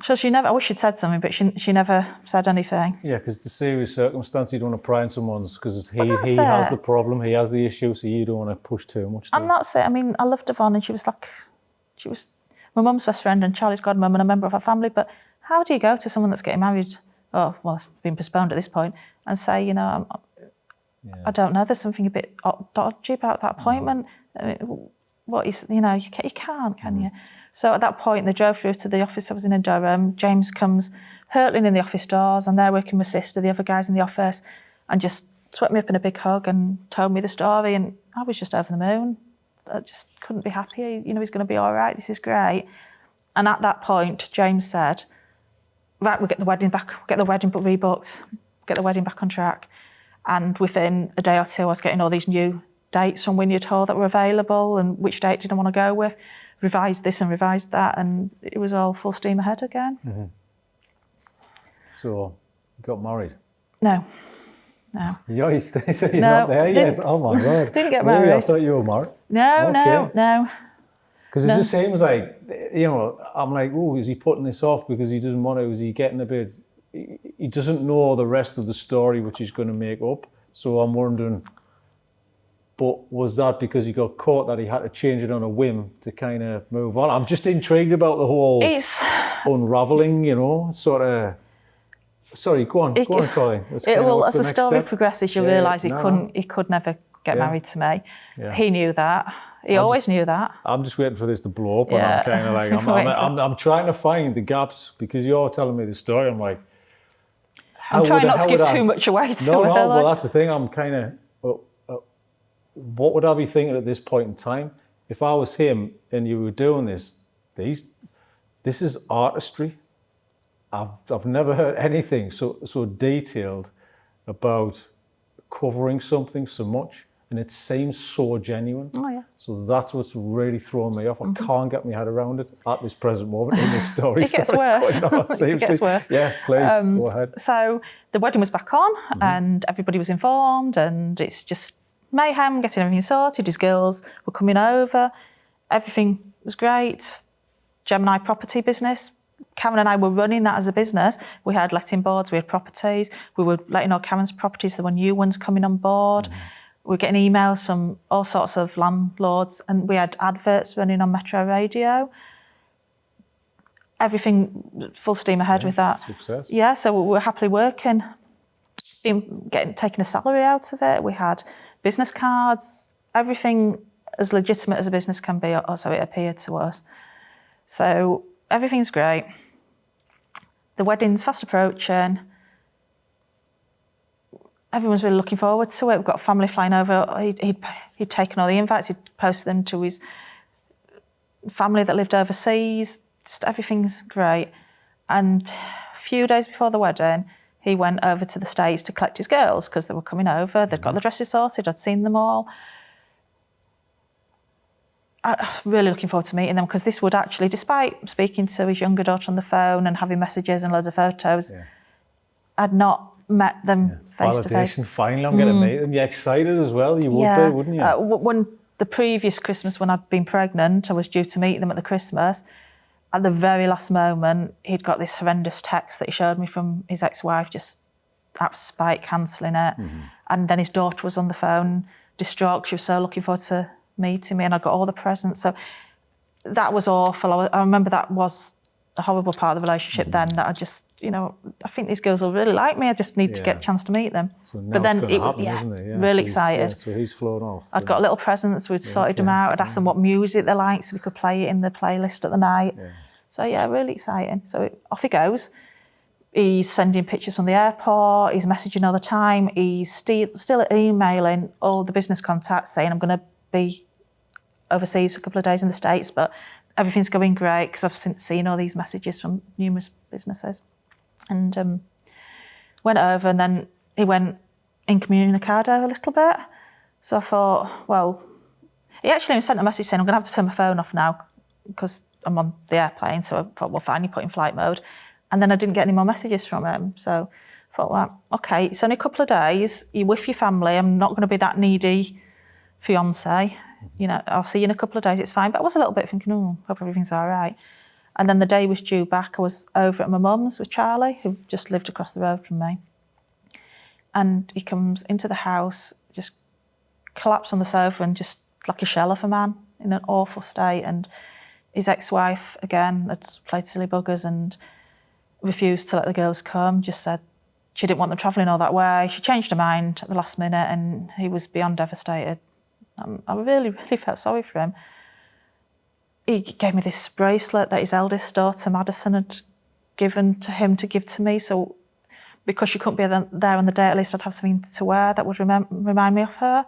so she never, I wish she'd said something, but she never said anything. Yeah, because the serious circumstance, you don't want to pry on someone's, because he it. has the problem, he has the issue, so you don't want to push too much. And that's it. I mean, I loved Yvonne, and she was my mum's best friend and Charlie's godmum and a member of our family. But how do you go to someone that's getting married, it's been postponed at this point, and say, I don't know, there's something a bit dodgy about that appointment. What is, you can't, can you? So at that point, they drove through to the office. I was in a Durham. James comes hurtling in the office doors, and they're working with my sister, the other guys in the office, and just swept me up in a big hug and told me the story. And I was just over the moon. I just couldn't be happier. He's going to be all right. This is great. And at that point, James said, right, we'll get the wedding back, we'll get the wedding rebooked, get the wedding back on track. And within a day or two, I was getting all these new dates from Wynyard Hall that were available, and which date did I want to go with, revised this and revised that, and it was all full steam ahead again. Mm-hmm. So, you got married? No. You're not there yet? Oh my God. Didn't get married. I thought you were married. No. Because it just seems like, I'm like, is he putting this off because he doesn't want to? Is he getting a bit, he doesn't know the rest of the story which he's going to make up. So I'm wondering, but was that because he got caught that he had to change it on a whim to kind of move on? I'm just intrigued about the whole unraveling, sort of. Sorry, go on, Coleen. As the story progresses, you'll realise he could never get married to me. Yeah. He knew that. He always knew that. I'm just waiting for this to blow up, and I'm kind of like, I'm trying to find the gaps, because you're telling me the story. I'm like, I'm trying not to give too much away to her. No, well, that's the thing. I'm kind of, what would I be thinking at this point in time? If I was him and you were doing this is artistry. I've never heard anything so detailed about covering something so much, and it seems so genuine. Oh yeah. So that's what's really throwing me off. I can't get my head around it at this present moment in this story. It gets worse. It gets worse. Yeah, please go ahead. So the wedding was back on, and everybody was informed, and it's just mayhem, getting everything sorted. His girls were coming over. Everything was great. Gemini property business. Karen and I were running that as a business. We had letting boards, we had properties. We were letting all Karen's properties, there were new ones coming on board. We were getting emails from all sorts of landlords, and we had adverts running on Metro Radio. Everything full steam ahead with that. Success. Yeah, so we were happily working, taking a salary out of it. We had business cards, everything as legitimate as a business can be, or so it appeared to us. So everything's great. The wedding's fast approaching. Everyone's really looking forward to it. We've got a family flying over. He'd taken all the invites. He'd posted them to his family that lived overseas. Just everything's great. And a few days before the wedding, he went over to the States to collect his girls because they were coming over. They'd got the dresses sorted. I'd seen them all. I'm really looking forward to meeting them, because this would actually, despite speaking to his younger daughter on the phone and having messages and loads of photos, I'd not met them face to face. Validation, finally I'm going to meet them. You're excited as well, you would be, wouldn't you? When the previous Christmas, when I'd been pregnant, I was due to meet them at the Christmas. At the very last moment, he'd got this horrendous text that he showed me from his ex-wife, just out of spite, cancelling it. And then his daughter was on the phone, distraught. She was so looking forward to meeting me, and I got all the presents. So that was awful. I remember that was a horrible part of the relationship then, that I just, I think these girls will really like me. I just need to get a chance to meet them. So but then it was, really excited. So he's flown off. I'd got little presents, we'd sorted them out. I'd asked them what music they liked so we could play it in the playlist at the night. So really exciting. So off he goes. He's sending pictures from the airport, he's messaging all the time, he's still emailing all the business contacts saying, I'm going to be overseas for a couple of days in the States, but everything's going great, because I've seen all these messages from numerous businesses. And went over, and then he went incommunicado a little bit. So I thought, well, he actually sent a message saying, I'm going to have to turn my phone off now because I'm on the airplane. So I thought, well, fine, you put in flight mode. And then I didn't get any more messages from him. So I thought, well, okay, it's only a couple of days. You're with your family. I'm not going to be that needy fiance. You know, I'll see you in a couple of days. It's fine. But I was a little bit thinking, oh, hope everything's all right. And then the day was due back. I was over at my mum's with Charlie, who just lived across the road from me. And he comes into the house, just collapsed on the sofa and just like a shell of a man in an awful state. And his ex-wife, again, had played silly buggers and refused to let the girls come, just said she didn't want them travelling all that way. She changed her mind at the last minute and he was beyond devastated. I really, really felt sorry for him. He gave me this bracelet that his eldest daughter, Madison, had given to him to give to me. So because she couldn't be there on the day, at least I'd have something to wear that would remind me of her.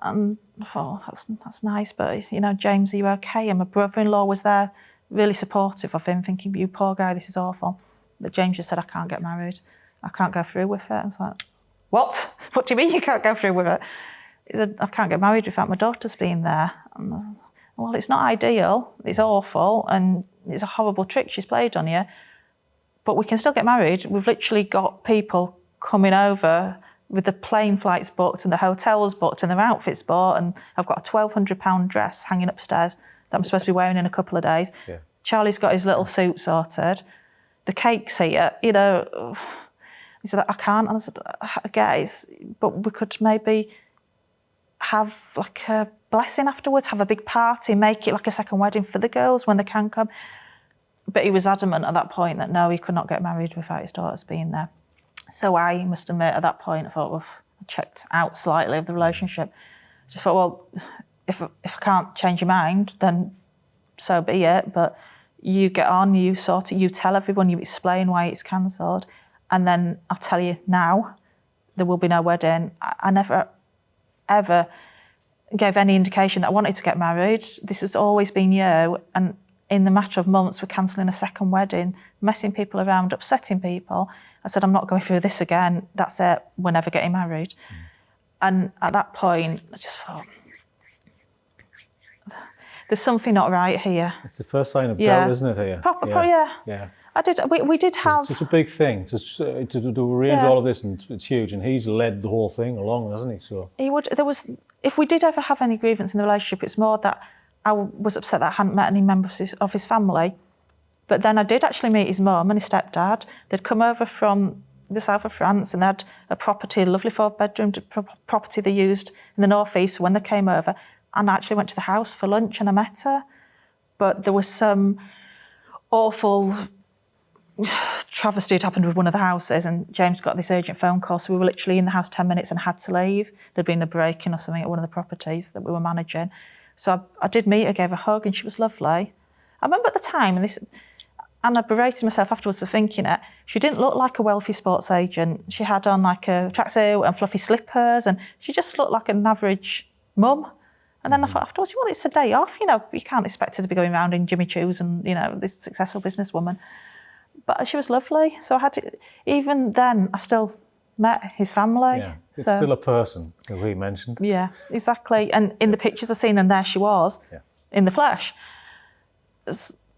And I thought, oh, that's nice, but, you know, James, are you okay? And my brother-in-law was there, really supportive of him, thinking, you poor guy, this is awful. But James just said, I can't get married. I can't go through with it. I was like, what? What do you mean you can't go through with it? He said, I can't get married without my daughter's being there. And I was like, well, it's not ideal, it's awful, and it's a horrible trick she's played on you, but we can still get married. We've literally got people coming over with the plane flights booked and the hotels booked and their outfits bought, and I've got a £1,200 dress hanging upstairs that I'm supposed to be wearing in a couple of days. Yeah. Charlie's got his little suit sorted. The cake's here, you know. He said, I can't. And I said, I guess, but we could maybe have like a blessing afterwards, have a big party, make it like a second wedding for the girls when they can come. But he was adamant at that point that no, he could not get married without his daughters being there. So I must admit, at that point, I thought, well, I checked out slightly of the relationship. I just thought, well, if I can't change your mind, then so be it. But you get on, you sort it, you tell everyone, you explain why it's cancelled, and then I'll tell you now, there will be no wedding. I never, ever gave any indication that I wanted to get married. This has always been you, and in the matter of months, we're cancelling a second wedding, messing people around, upsetting people. I said, I'm not going through this again. That's it. We're never getting married. And at that point, I just thought, there's something not right here. It's the first sign of doubt, isn't it, here? Yeah. We did have... It's such a big thing to arrange all of this, and it's huge. And he's led the whole thing along, hasn't he? So he would. If we did ever have any grievance in the relationship, it's more that I was upset that I hadn't met any members of his family. But then I did actually meet his mum and his stepdad. They'd come over from the south of France and they had a property, a lovely 4-bedroom property they used in the northeast when they came over. And I actually went to the house for lunch and I met her. But there was some awful travesty had happened with one of the houses, and James got this urgent phone call, so we were literally in the house 10 minutes and had to leave. There'd been a break-in or something at one of the properties that we were managing. So I did meet her, gave her a hug, and she was lovely. I remember at the time, and I berated myself afterwards for thinking it, she didn't look like a wealthy sports agent. She had on like a tracksuit and fluffy slippers, and she just looked like an average mum. And then I thought afterwards, well, it's a day off, you know, you can't expect her to be going around in Jimmy Choos and, you know, this successful businesswoman. But she was lovely. So I had to, even then, I still met his family. Yeah, it's still a person, as we mentioned. Yeah, exactly. And in the pictures I seen, and there she was, in the flesh.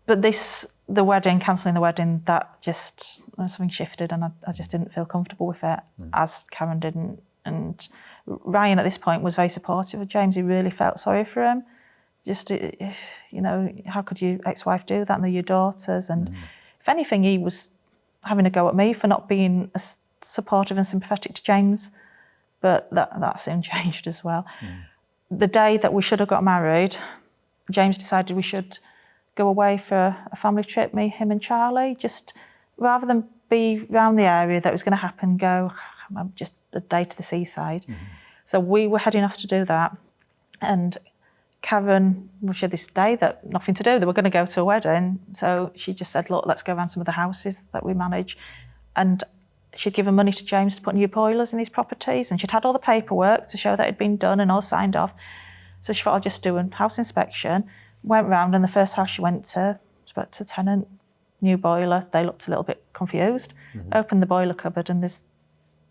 But the wedding, cancelling the wedding, that just, something shifted, and I just didn't feel comfortable with it, as Karen didn't. And Ryan at this point was very supportive of James. He really felt sorry for him. Just, you know, how could your ex-wife do that, and they're your daughters? And if anything, he was having a go at me for not being as supportive and sympathetic to James, but that soon changed as well. The day that we should have got married, James decided we should go away for a family trip, me, him and Charlie, just rather than be around the area that was going to happen, go just a day to the seaside. So we were heading off to do that, and Karen, she had this day that nothing to do, they were going to go to a wedding, so she just said, look, let's go around some of the houses that we manage. And she'd given money to James to put new boilers in these properties, and she'd had all the paperwork to show that it had been done and all signed off. So she thought, I'll just do a house inspection. Went round, and the first house she went to, spoke to tenant, new boiler. They looked a little bit confused. Opened the boiler cupboard, and there's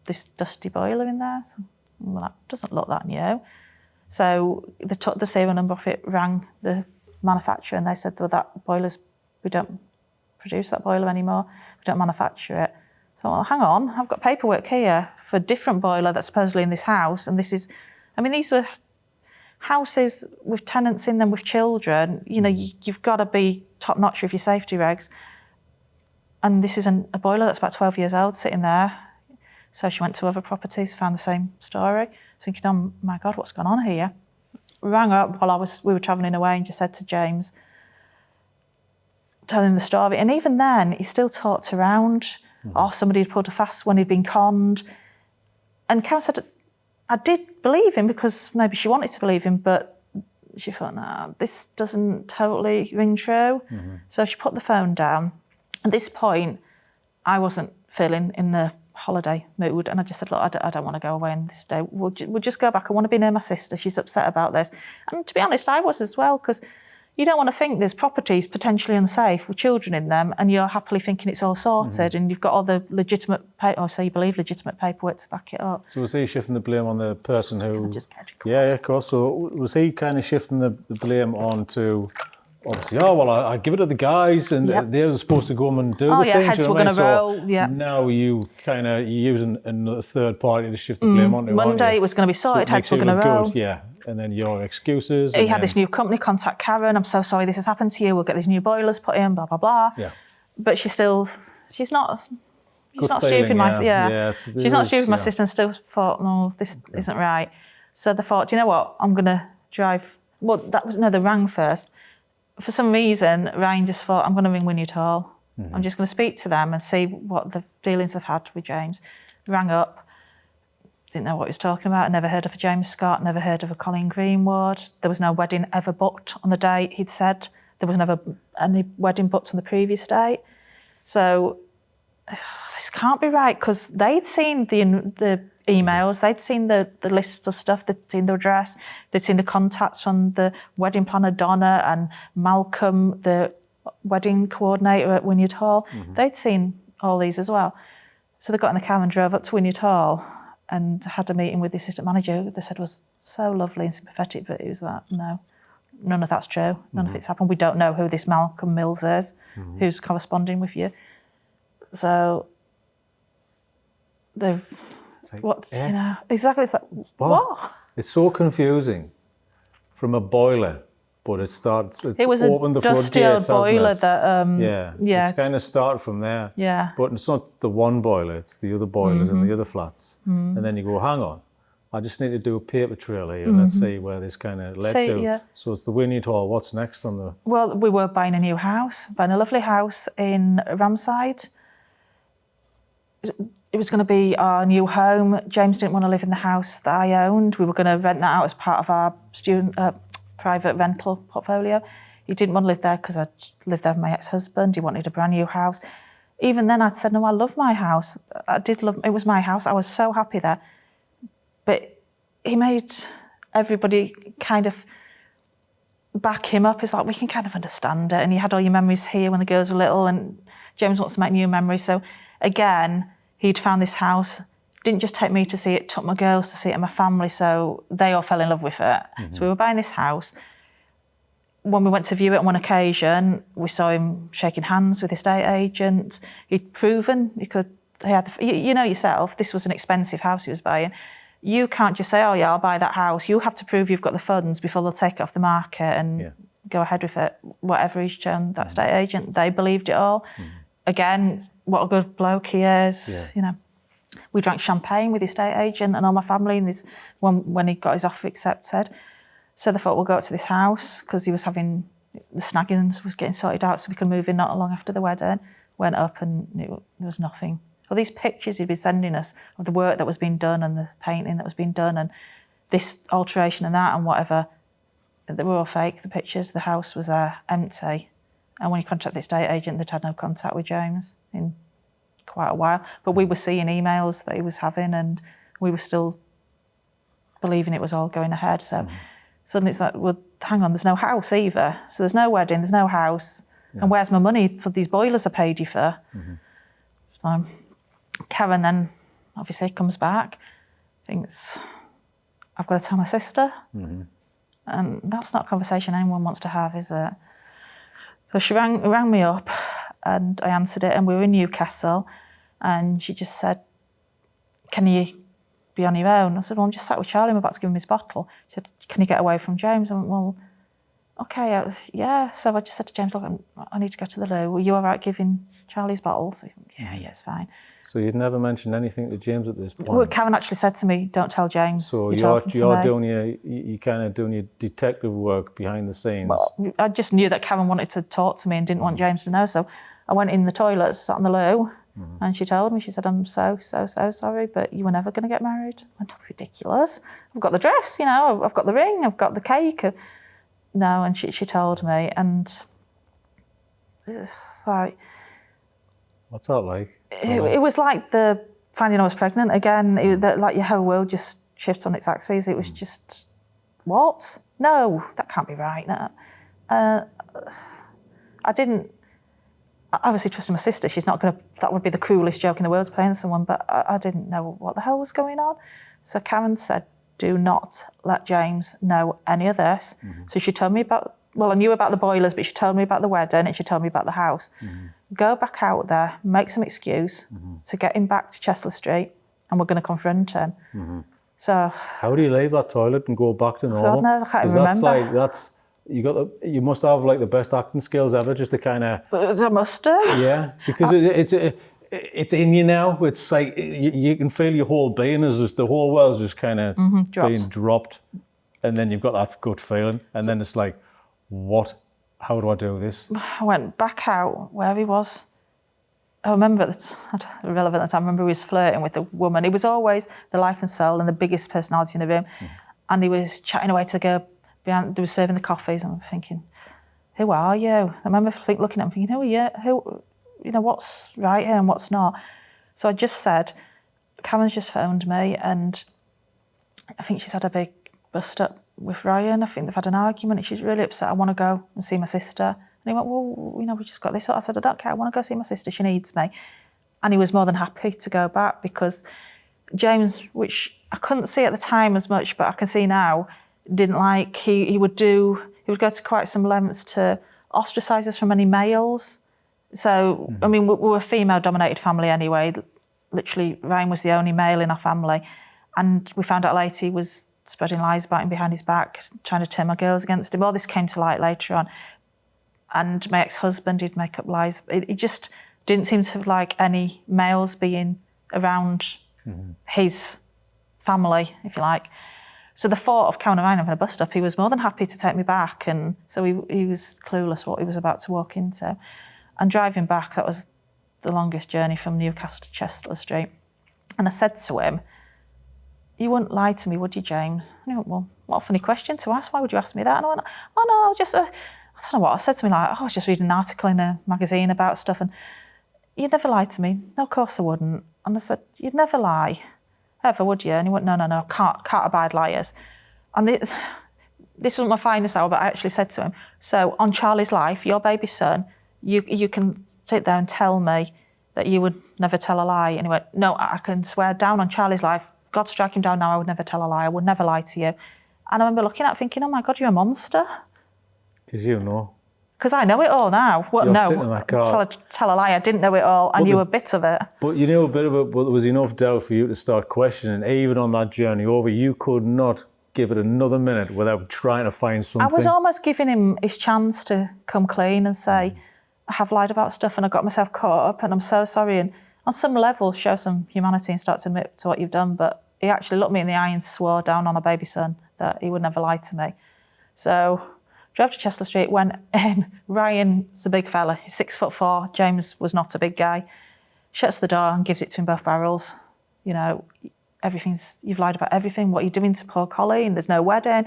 this dusty boiler in there. So, well, that doesn't look that new. So they took the serial number off it, rang the manufacturer, and they said, well, we don't produce that boiler anymore. We don't manufacture it. thought, well, hang on, I've got paperwork here for a different boiler that's supposedly in this house, and this is, I mean, these were houses with tenants in them with children. You know, you've got to be top notch with your safety regs. And this is a boiler that's about 12 years old sitting there. So she went to other properties, found the same story, thinking, oh my God, what's going on here? Rang up while we were travelling away and just said to James, telling the story. And even then, he still talked around. Or somebody had pulled a fast one, he'd been conned. And Karen said, I did believe him because maybe she wanted to believe him, but she thought, no, this doesn't totally ring true. So she put the phone down. At this point, I wasn't feeling in the holiday mood, and I just said, look, I don't want to go away on this day. We'll just go back. I want to be near my sister. She's upset about this. And to be honest, I was as well, because you don't want to think there's properties potentially unsafe with children in them and you're happily thinking it's all sorted and you've got all the legitimate, or so you believe, legitimate paperwork to back it up. So was he shifting the blame on the person who... Just get yeah, of course. So was he kind of shifting the blame onto, obviously, oh, well, I give it to the guys and they're supposed to go and do the things. Heads were going to roll, Now you kind of, you're using another third party to shift the blame onto. Monday it was going to be sorted, heads were going to roll. Good, yeah. And then your excuses. He had this new company contact Karen. I'm so sorry this has happened to you. We'll get these new boilers put in, blah, blah, blah. Yeah. But she's not Good stupid. feeling, My she's not stupid. My sister still thought, no, this isn't right. So they thought, do you know what? I'm going to drive. Well, they rang first. For some reason, Ryan just thought, I'm going to ring Wynyard Hall. I'm just going to speak to them and see what the dealings they've had with James. Rang up. Didn't know what he was talking about. Never heard of a James Scott, never heard of a Coleen Greenwood. There was no wedding ever booked on the date he'd said. There was never any wedding booked on the previous date. So this can't be right, because they'd seen the emails, they'd seen the list of stuff, they'd seen the address, they'd seen the contacts from the wedding planner Donna and Malcolm, the wedding coordinator at Wynyard Hall. They'd seen all these as well. So they got in the car and drove up to Wynyard Hall and had a meeting with the assistant manager, who they said was so lovely and sympathetic, but it was like, no, none of that's true. None of it's happened. We don't know who this Malcolm Mills is, who's corresponding with you. So they've, exactly, it's like, what? It's so confusing from a boiler, but it was a dusty old boiler that, it's kind of started from there. Yeah. But it's not the one boiler, it's the other boilers in the other flats. And then you go, hang on, I just need to do a paper trail here and let's see where this kind of led to. Yeah. So it's the Wynyard Hall. What's next on the... Well, we were buying a new house, buying a lovely house in Ramside. It was going to be our new home. James didn't want to live in the house that I owned. We were going to rent that out as part of our private rental portfolio. He didn't want to live there because I'd lived there with my ex-husband. He wanted a brand new house. Even then I'd said, no, I love my house. I did love, it was my house. I was so happy there. But he made everybody kind of back him up. It's like, we can kind of understand it. And you had all your memories here when the girls were little, and James wants to make new memories. So again, he'd found this house, didn't just take me to see it, took my girls to see it and my family, so they all fell in love with it. So we were buying this house. When we went to view it on one occasion, we saw him shaking hands with the estate agent. He'd proven you know yourself, this was an expensive house he was buying. You can't just say, oh yeah, I'll buy that house. You have to prove you've got the funds before they'll take it off the market and go ahead with it. Whatever he's shown that estate agent, they believed it all. Again, what a good bloke he is, you know. We drank champagne with the estate agent and all my family and this when he got his offer accepted. So they thought, we'll go up to this house, because he was having, the snaggings was getting sorted out so we could move in not long after the wedding. Went up and there was nothing. All these pictures he'd been sending us of the work that was being done and the painting that was being done and this alteration and that and whatever, they were all fake, the pictures. The house was empty. And when you contact the estate agent, they'd had no contact with James in quite a while. But we were seeing emails that he was having and we were still believing it was all going ahead. So suddenly it's like, well, hang on, there's no house either. So there's no wedding, there's no house. And where's my money for these boilers I paid you for? So Karen then obviously comes back, thinks, I've got to tell my sister. And that's not a conversation anyone wants to have, is it? So she rang me up and I answered it, and we were in Newcastle And she just said, can you be on your own? I said, well, I'm just sat with Charlie, I'm about to give him his bottle. She said, can you get away from James? I went, well, okay, yeah. So I just said to James, look, I need to go to the loo. Were you all right giving Charlie's bottles? So, yeah, it's fine. So you'd never mentioned anything to James at this point? Well, Karen actually said to me, don't tell James. So you're kind of doing your detective work behind the scenes. Well, I just knew that Karen wanted to talk to me and didn't want James to know. So I went in the toilet, sat on the loo, and she told me, she said, I'm so sorry, but you were never going to get married. I went, that's ridiculous. I've got the dress, I've got the ring, I've got the cake. No, and she told me, and it's like... What's that like? It was like the finding I was pregnant again. Like your whole world just shifts on its axis. It was just, what? No, that can't be right. No. I didn't... I obviously trusted my sister. She's not going to... That would be the cruelest joke in the world, playing someone, but I didn't know what the hell was going on. So Karen said, do not let James know any of this. So she told me about... Well, I knew about the boilers, but she told me about the wedding and she told me about the house. Go back out there, make some excuse to get him back to Chestler Street, and we're going to confront him. So... How do you leave that toilet and go back to normal? God knows, I can't even remember. You must have like the best acting skills ever, just to kind of... I must have. Yeah, because it's in you now. It's like you can feel your whole being is just, the whole world's just kind of being dropped, and then you've got that gut feeling, and then it's like, what? How do I do this? I went back out where he was. I remember that, irrelevant at the time, I remember he was flirting with a woman. He was always the life and soul and the biggest personality in the room. And he was chatting away to the girl behind, they were serving the coffees, and I'm thinking, who are you? I remember looking at him thinking, who are you? What's right here and what's not? So I just said, Karen's just phoned me, and I think she's had a big bust up with Ryan. I think they've had an argument and she's really upset. I want to go and see my sister. And he went, well, we just got this. I said, I don't care. I want to go see my sister. She needs me. And he was more than happy to go back, because James, which I couldn't see at the time as much, but I can see now, didn't like, he would go to quite some lengths to ostracise us from any males. So, I mean, we're a female-dominated family anyway. Literally, Ryan was the only male in our family. And we found out later he was spreading lies about him behind his back, trying to turn my girls against him. All this came to light later on. And my ex-husband, he'd make up lies. He just didn't seem to like any males being around his family, if you like. So the thought of Karen and Ryan having a bust-up, he was more than happy to take me back. And so he was clueless what he was about to walk into. And driving back, that was the longest journey from Newcastle to Chestler Street. And I said to him, you wouldn't lie to me, would you, James? And he went, well, what a funny question to ask. Why would you ask me that? And I went, oh, no, just, I don't know what. I said to him, like, I was just reading an article in a magazine about stuff, and you'd never lie to me. No, of course I wouldn't. And I said, you'd never lie, ever, would you? And he went, no, can't abide liars. And this wasn't my finest hour, but I actually said to him, so on Charlie's life, your baby son, you can sit there and tell me that you would never tell a lie. And he went, no, I can swear down on Charlie's life, God strike him down now, I would never tell a lie. I would never lie to you. And I remember looking at it thinking, oh my God, you're a monster. Because you know. Because I know it all now. Well, no, tell a lie, I didn't know it all. I knew a bit of it. But you knew a bit of it, but there was enough doubt for you to start questioning. Even on that journey over, you could not give it another minute without trying to find something. I was almost giving him his chance to come clean and say, I have lied about stuff and I got myself caught up and I'm so sorry. And on some level, show some humanity and start to admit to what you've done. But he actually looked me in the eye and swore down on a baby son that he would never lie to me. So drove to Chestler Street, went in. Ryan's a big fella, he's 6'4". James was not a big guy. Shuts the door and gives it to him both barrels. You've lied about everything, what you're doing to poor Coleen, there's no wedding.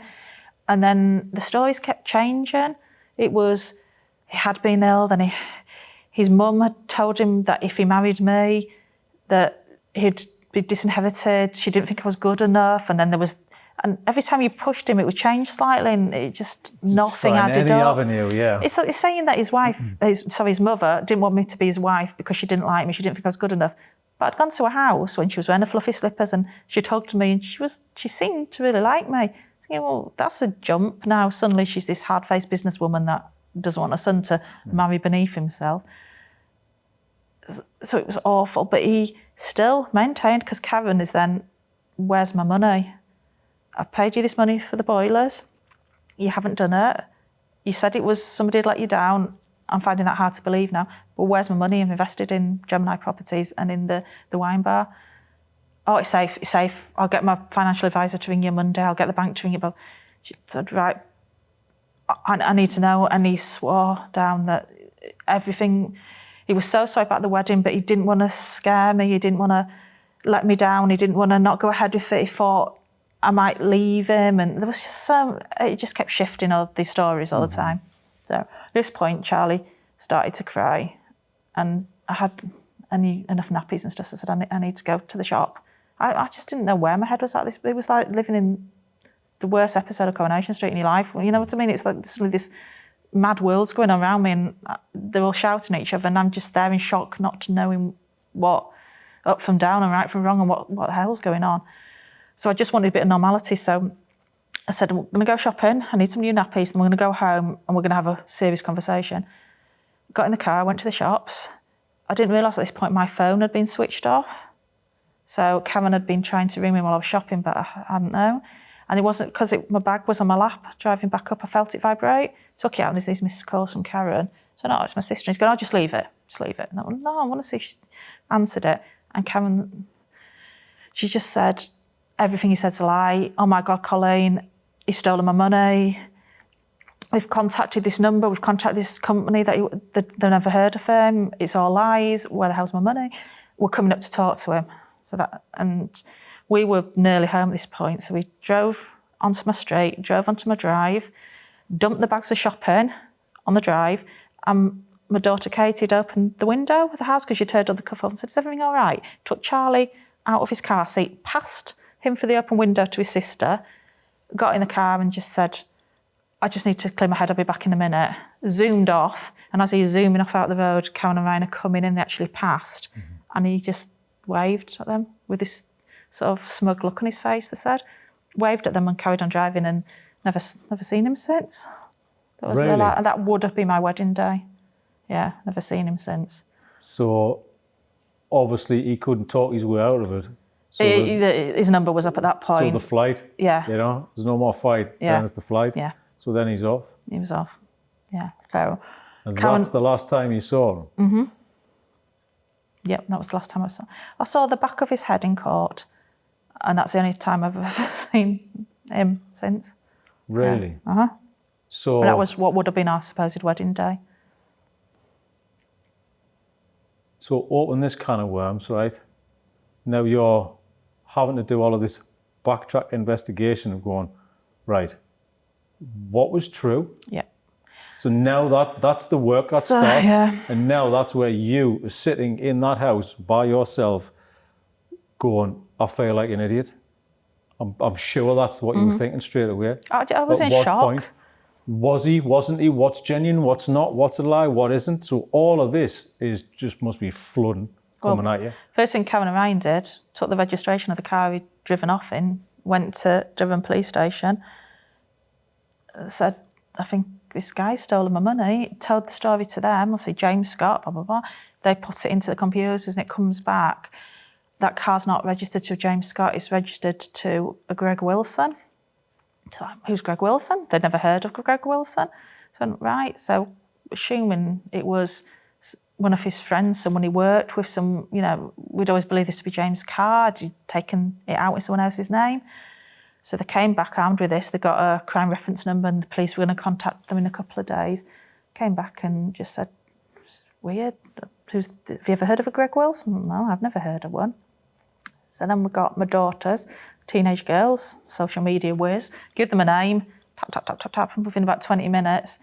And then the stories kept changing. It was, he had been ill, then his mum had told him that if he married me, that he'd be disinherited, she didn't think I was good enough, and then there was, and every time you pushed him, it would change slightly, and it just nothing added up. Avenue, yeah. It's saying that his wife, his mother, didn't want me to be his wife because she didn't like me, she didn't think I was good enough. But I'd gone to her house when she was wearing her fluffy slippers and she'd hugged me and she seemed to really like me. Thinking, well, that's a jump now. Suddenly she's this hard-faced businesswoman that doesn't want her son to marry beneath himself. So it was awful, but he still maintained, because Karen is then, where's my money? I paid you this money for the boilers. You haven't done it. You said it was somebody had let you down. I'm finding that hard to believe now. But where's my money? I've invested in Gemini Properties and in the wine bar. Oh, it's safe, it's safe. I'll get my financial advisor to ring you Monday. I'll get the bank to ring you. But she said, right, I need to know. And he swore down that everything, he was so sorry about the wedding, but he didn't want to scare me. He didn't want to let me down. He didn't want to not go ahead with it. He thought I might leave him. And there was just it just kept shifting all these stories all the time. So at this point, Charlie started to cry, and I had enough nappies and stuff. So I said, I need to go to the shop. I just didn't know where my head was at. It was like living in the worst episode of Coronation Street in your life. You know what I mean? It's like suddenly this mad world's going on around me, and they're all shouting at each other, and I'm just there in shock, not knowing what up from down and right from wrong and what the hell's going on. So I just wanted a bit of normality. So I said, I'm going to go shopping. I need some new nappies, and we're going to go home and we're going to have a serious conversation. Got in the car, went to the shops. I didn't realise at this point my phone had been switched off. So Karen had been trying to ring me while I was shopping, but I hadn't known. And it wasn't because my bag was on my lap. Driving back up, I felt it vibrate. Took it out, and there's these missed calls from Karen. So no, it's my sister. And he's going, oh, just leave it. Just leave it. And I went, no, I want to see if she answered it. And Karen, she just said, everything he said's a lie. Oh my God, Coleen, he's stolen my money. We've contacted this number. We've contacted this company that they've never heard of him. It's all lies. Where the hell's my money? We're coming up to talk to him. And we were nearly home at this point. So we drove onto my street, drove onto my drive, dumped the bags of shopping on the drive, and my daughter Katie had opened the window of the house because she'd heard other cuff off and said, is everything all right? Took Charlie out of his car seat, passed him for the open window to his sister, got in the car and just said, I just need to clear my head, I'll be back in a minute. Zoomed off, and as he was zooming off out the road, Karen and Ryan are coming in, they actually passed, and he just waved at them with this sort of smug look on his face, they said. Waved at them and carried on driving, and never seen him since. Really? That would have been my wedding day. Yeah, never seen him since. So obviously he couldn't talk his way out of it. So his number was up at that point. So the flight, yeah, you know, there's no more fight, yeah. then it's the flight. Yeah. So then he's off. He was off, yeah. So, and that's the last time you saw him? Mm-hmm. Yep, that was the last time I saw him. I saw the back of his head in court, and that's the only time I've ever seen him since. Really? Yeah. Uh-huh. So and that was what would have been our supposed wedding day. So open this can of worms, right? Now you're having to do all of this backtrack investigation of going, right, what was true? Yeah. So now that's the work that starts, yeah. And now that's where you are sitting in that house by yourself going, I feel like an idiot. I'm sure that's what you were thinking straight away. I was in shock. Point, was he, wasn't he, what's genuine, what's not, what's a lie, what isn't? So all of this is just must be flooding coming at you. First thing Karen and Ryan did, took the registration of the car he'd driven off in, went to Durham police station, said, I think this guy's stolen my money, told the story to them, obviously James Scott, blah, blah, blah. They put it into the computers and it comes back. That car's not registered to James Scott, it's registered to a Greg Wilson. So, who's Greg Wilson? They'd never heard of Greg Wilson. So, right, so assuming it was one of his friends, someone he worked with, we'd always believe this to be James' car, he'd taken it out in someone else's name. So they came back armed with this, they got a crime reference number and the police were going to contact them in a couple of days. Came back and just said, it's weird, have you ever heard of a Greg Wilson? No, I've never heard of one. So then we got my daughters, teenage girls, social media whiz, give them a name, tap, tap, tap, tap, tap, and within about 20 minutes,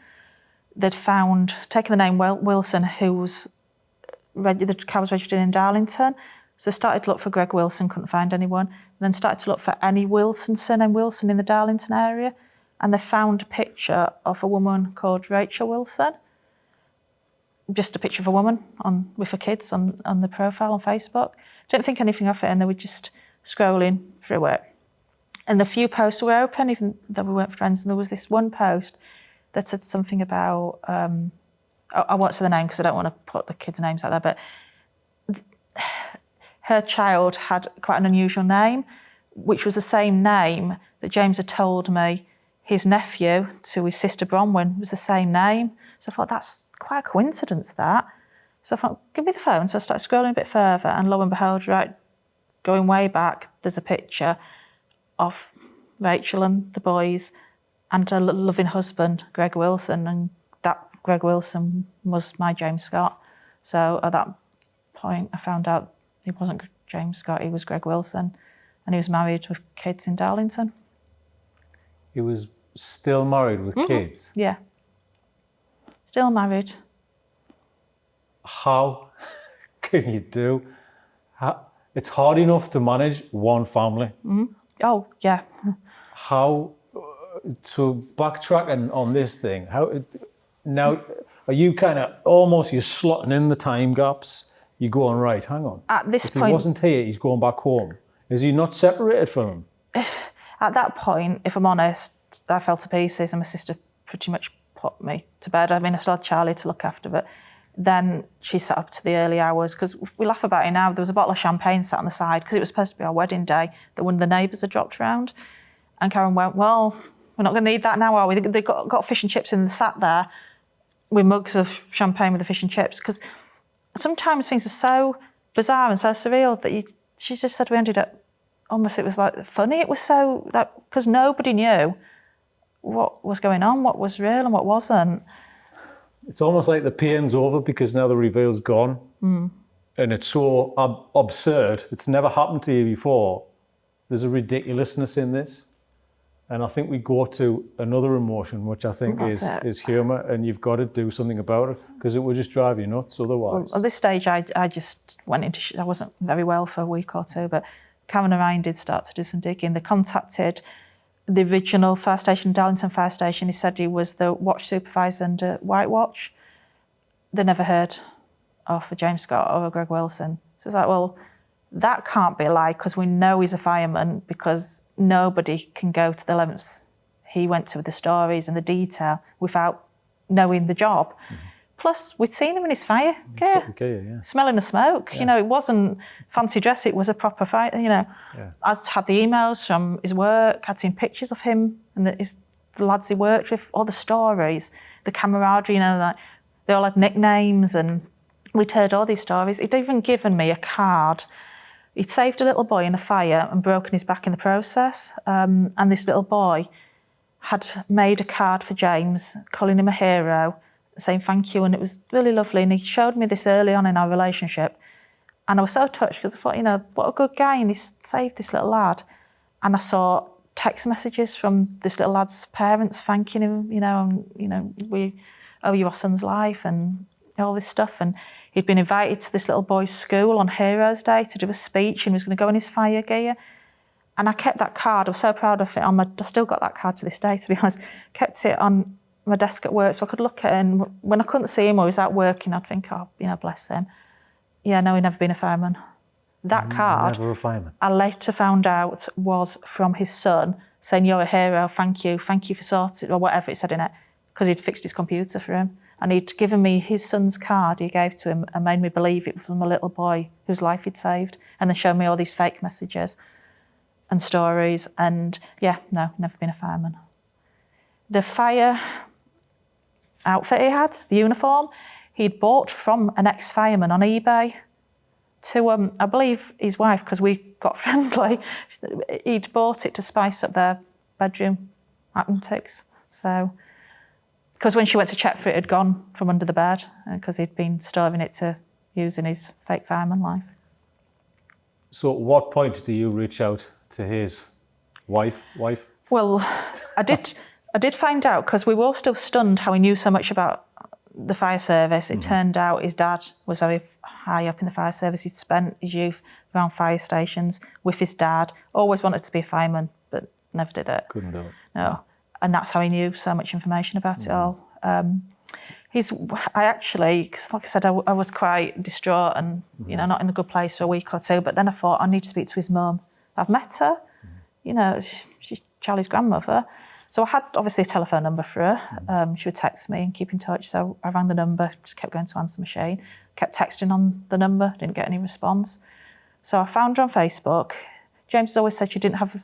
they'd taken the name Wilson, the car was registered in Darlington. So they started to look for Greg Wilson, couldn't find anyone. And then started to look for any Wilson, surname Wilson in the Darlington area. And they found a picture of a woman called Rachel Wilson. Just a picture of a woman with her kids on the profile on Facebook. Didn't think anything of it, and they were just scrolling through it. And the few posts were open, even though we weren't friends, and there was this one post that said something about, I won't say the name because I don't want to put the kids' names out there, but her child had quite an unusual name, which was the same name that James had told me his nephew to his sister Bronwyn was the same name. So I thought, that's quite a coincidence, that. So I thought, give me the phone. So I started scrolling a bit further, and lo and behold, right, going way back, there's a picture of Rachel and the boys and her loving husband, Greg Wilson, and that Greg Wilson was my James Scott. So at that point, I found out he wasn't James Scott, he was Greg Wilson, and he was married with kids in Darlington. He was still married with kids? Yeah. Still married. How can you do? It's hard enough to manage one family. Oh, yeah. How, to backtracking on this thing, now, are you kind of almost, you're slotting in the time gaps? You're going, right, hang on. At this if point, he wasn't here, he's going back home. Is he not separated from him? At that point, if I'm honest, I fell to pieces and my sister pretty much put me to bed. I mean, I still had Charlie to look after, but then she sat up to the early hours, because we laugh about it now. There was a bottle of champagne sat on the side because it was supposed to be our wedding day that one of the neighbours had dropped round. And Karen went, well, we're not going to need that now, are we? They've got fish and chips and they sat there with mugs of champagne with the fish and chips, because sometimes things are so bizarre and so surreal that she just said we ended up almost, it was like funny. It was so, because nobody knew what was going on, what was real and what wasn't. It's almost like the pain's over because now the reveal's gone. And it's so absurd. It's never happened to you before. There's a ridiculousness in this. And I think we go to another emotion, which I think is humour, and you've got to do something about it because it would just drive you nuts otherwise. Well, at this stage, I just went into, I wasn't very well for a week or two, but Karen and Ryan did start to do some digging. They contacted the original fire station, Darlington Fire Station. He said he was the watch supervisor under White Watch. They never heard of a James Scott or a Greg Wilson. So it's like, well, that can't be a lie because we know he's a fireman, because nobody can go to the lengths he went to with the stories and the detail without knowing the job. Plus, we'd seen him in his fire gear, smelling the smoke. You know, it wasn't fancy dress, it was a proper fire, you know. I had the emails from his work, I'd seen pictures of him and the lads he worked with, all the stories, the camaraderie, you know, like they all had nicknames, and we'd heard all these stories. He'd even given me a card. He'd saved a little boy in a fire and broken his back in the process. And this little boy had made a card for James, calling him a hero, saying thank you, and it was really lovely. And he showed me this early on in our relationship. And I was so touched because I thought, you know, what a good guy, and he's saved this little lad. And I saw text messages from this little lad's parents thanking him, you know, we owe you our son's life and all this stuff. And he'd been invited to this little boy's school on Heroes Day to do a speech, and he was going to go in his fire gear. And I kept that card. I was so proud of it. I still got that card to this day, to be honest. Kept it on my desk at work so I could look at it. And when I couldn't see him or he was out working, I'd think, oh, you know, bless him. Yeah, no, he'd never been a fireman. That card, never a fireman. I later found out was from his son saying, you're a hero, thank you for sorting, or whatever it said in it, because he'd fixed his computer for him. And he'd given me his son's card he gave to him and made me believe it was from a little boy whose life he'd saved, and then showed me all these fake messages and stories. And yeah, no, never been a fireman. The fire outfit he had, the uniform, he'd bought from an ex-fireman on eBay to, I believe, his wife, because we got friendly. He'd bought it to spice up their bedroom antics. So, because when she went to check for it, it had gone from under the bed because he'd been storing it to use in his fake fireman life. So at what point do you reach out to his wife? Well, I did find out, because we were all still stunned how he knew so much about the fire service. It turned out his dad was very high up in the fire service. He'd spent his youth around fire stations with his dad, always wanted to be a fireman, but never did it. Couldn't do it. No. And that's how he knew so much information about it all. I actually, because like I said, I was quite distraught and, you know, not in a good place for a week or two, but then I thought I need to speak to his mum. I've met her, you know, she's Charlie's grandmother. So I had obviously a telephone number for her. She would text me and keep in touch. So I rang the number, just kept going to answer machine. kept texting on the number, didn't get any response. So I found her on Facebook. James has always said she didn't have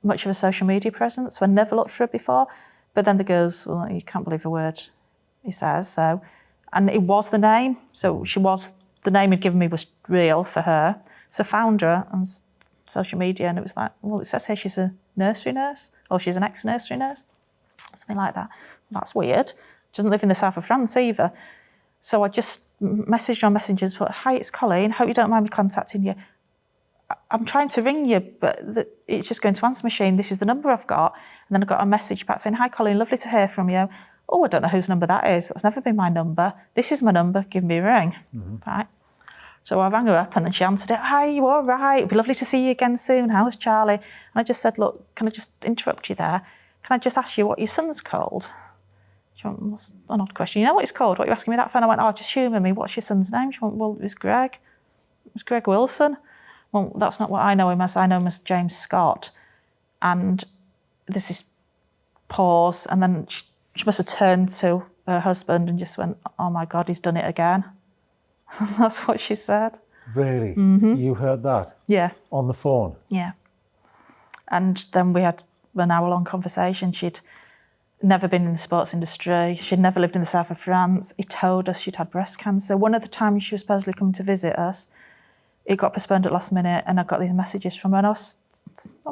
much of a social media presence, so I never looked for her before. But then the girls, well, you can't believe a word he says. So, and it was the name. So the name he'd given me was real for her. So I found her on social media, and it was like, well, it says here she's a nursery nurse, or she's an ex-nursery nurse, something like that. That's weird. Doesn't live in the south of France either. So I just messaged on Messengers, hi, it's Coleen, hope you don't mind me contacting you. I'm trying to ring you, but it's just going to answer machine. This is the number I've got. And then I got a message back saying, hi, Coleen, lovely to hear from you. Oh, I don't know whose number that is. That's never been my number. This is my number. Give me a ring. Right. So I rang her up and then she answered it. Hi, you all right? It'd be lovely to see you again soon. How's Charlie? And I just said, look, can I just interrupt you there? Can I just ask you what your son's called? She went, well, that's an odd question. You know what he's called? What are you asking me that for? And I went, oh, just humour me. What's your son's name? She went, well, it's Greg. It's Greg Wilson. Well, that's not what I know him as. I know him as James Scott. And there's this pause, and then she must have turned to her husband and just went, oh my God, he's done it again. That's what she said. Really? You heard that? Yeah. On the phone? Yeah. And then we had an hour-long conversation. She'd never been in the sports industry. She'd never lived in the south of France. He told us she'd had breast cancer. One of the times she was supposedly coming to visit us, it got postponed at last minute, and I got these messages from her, and I was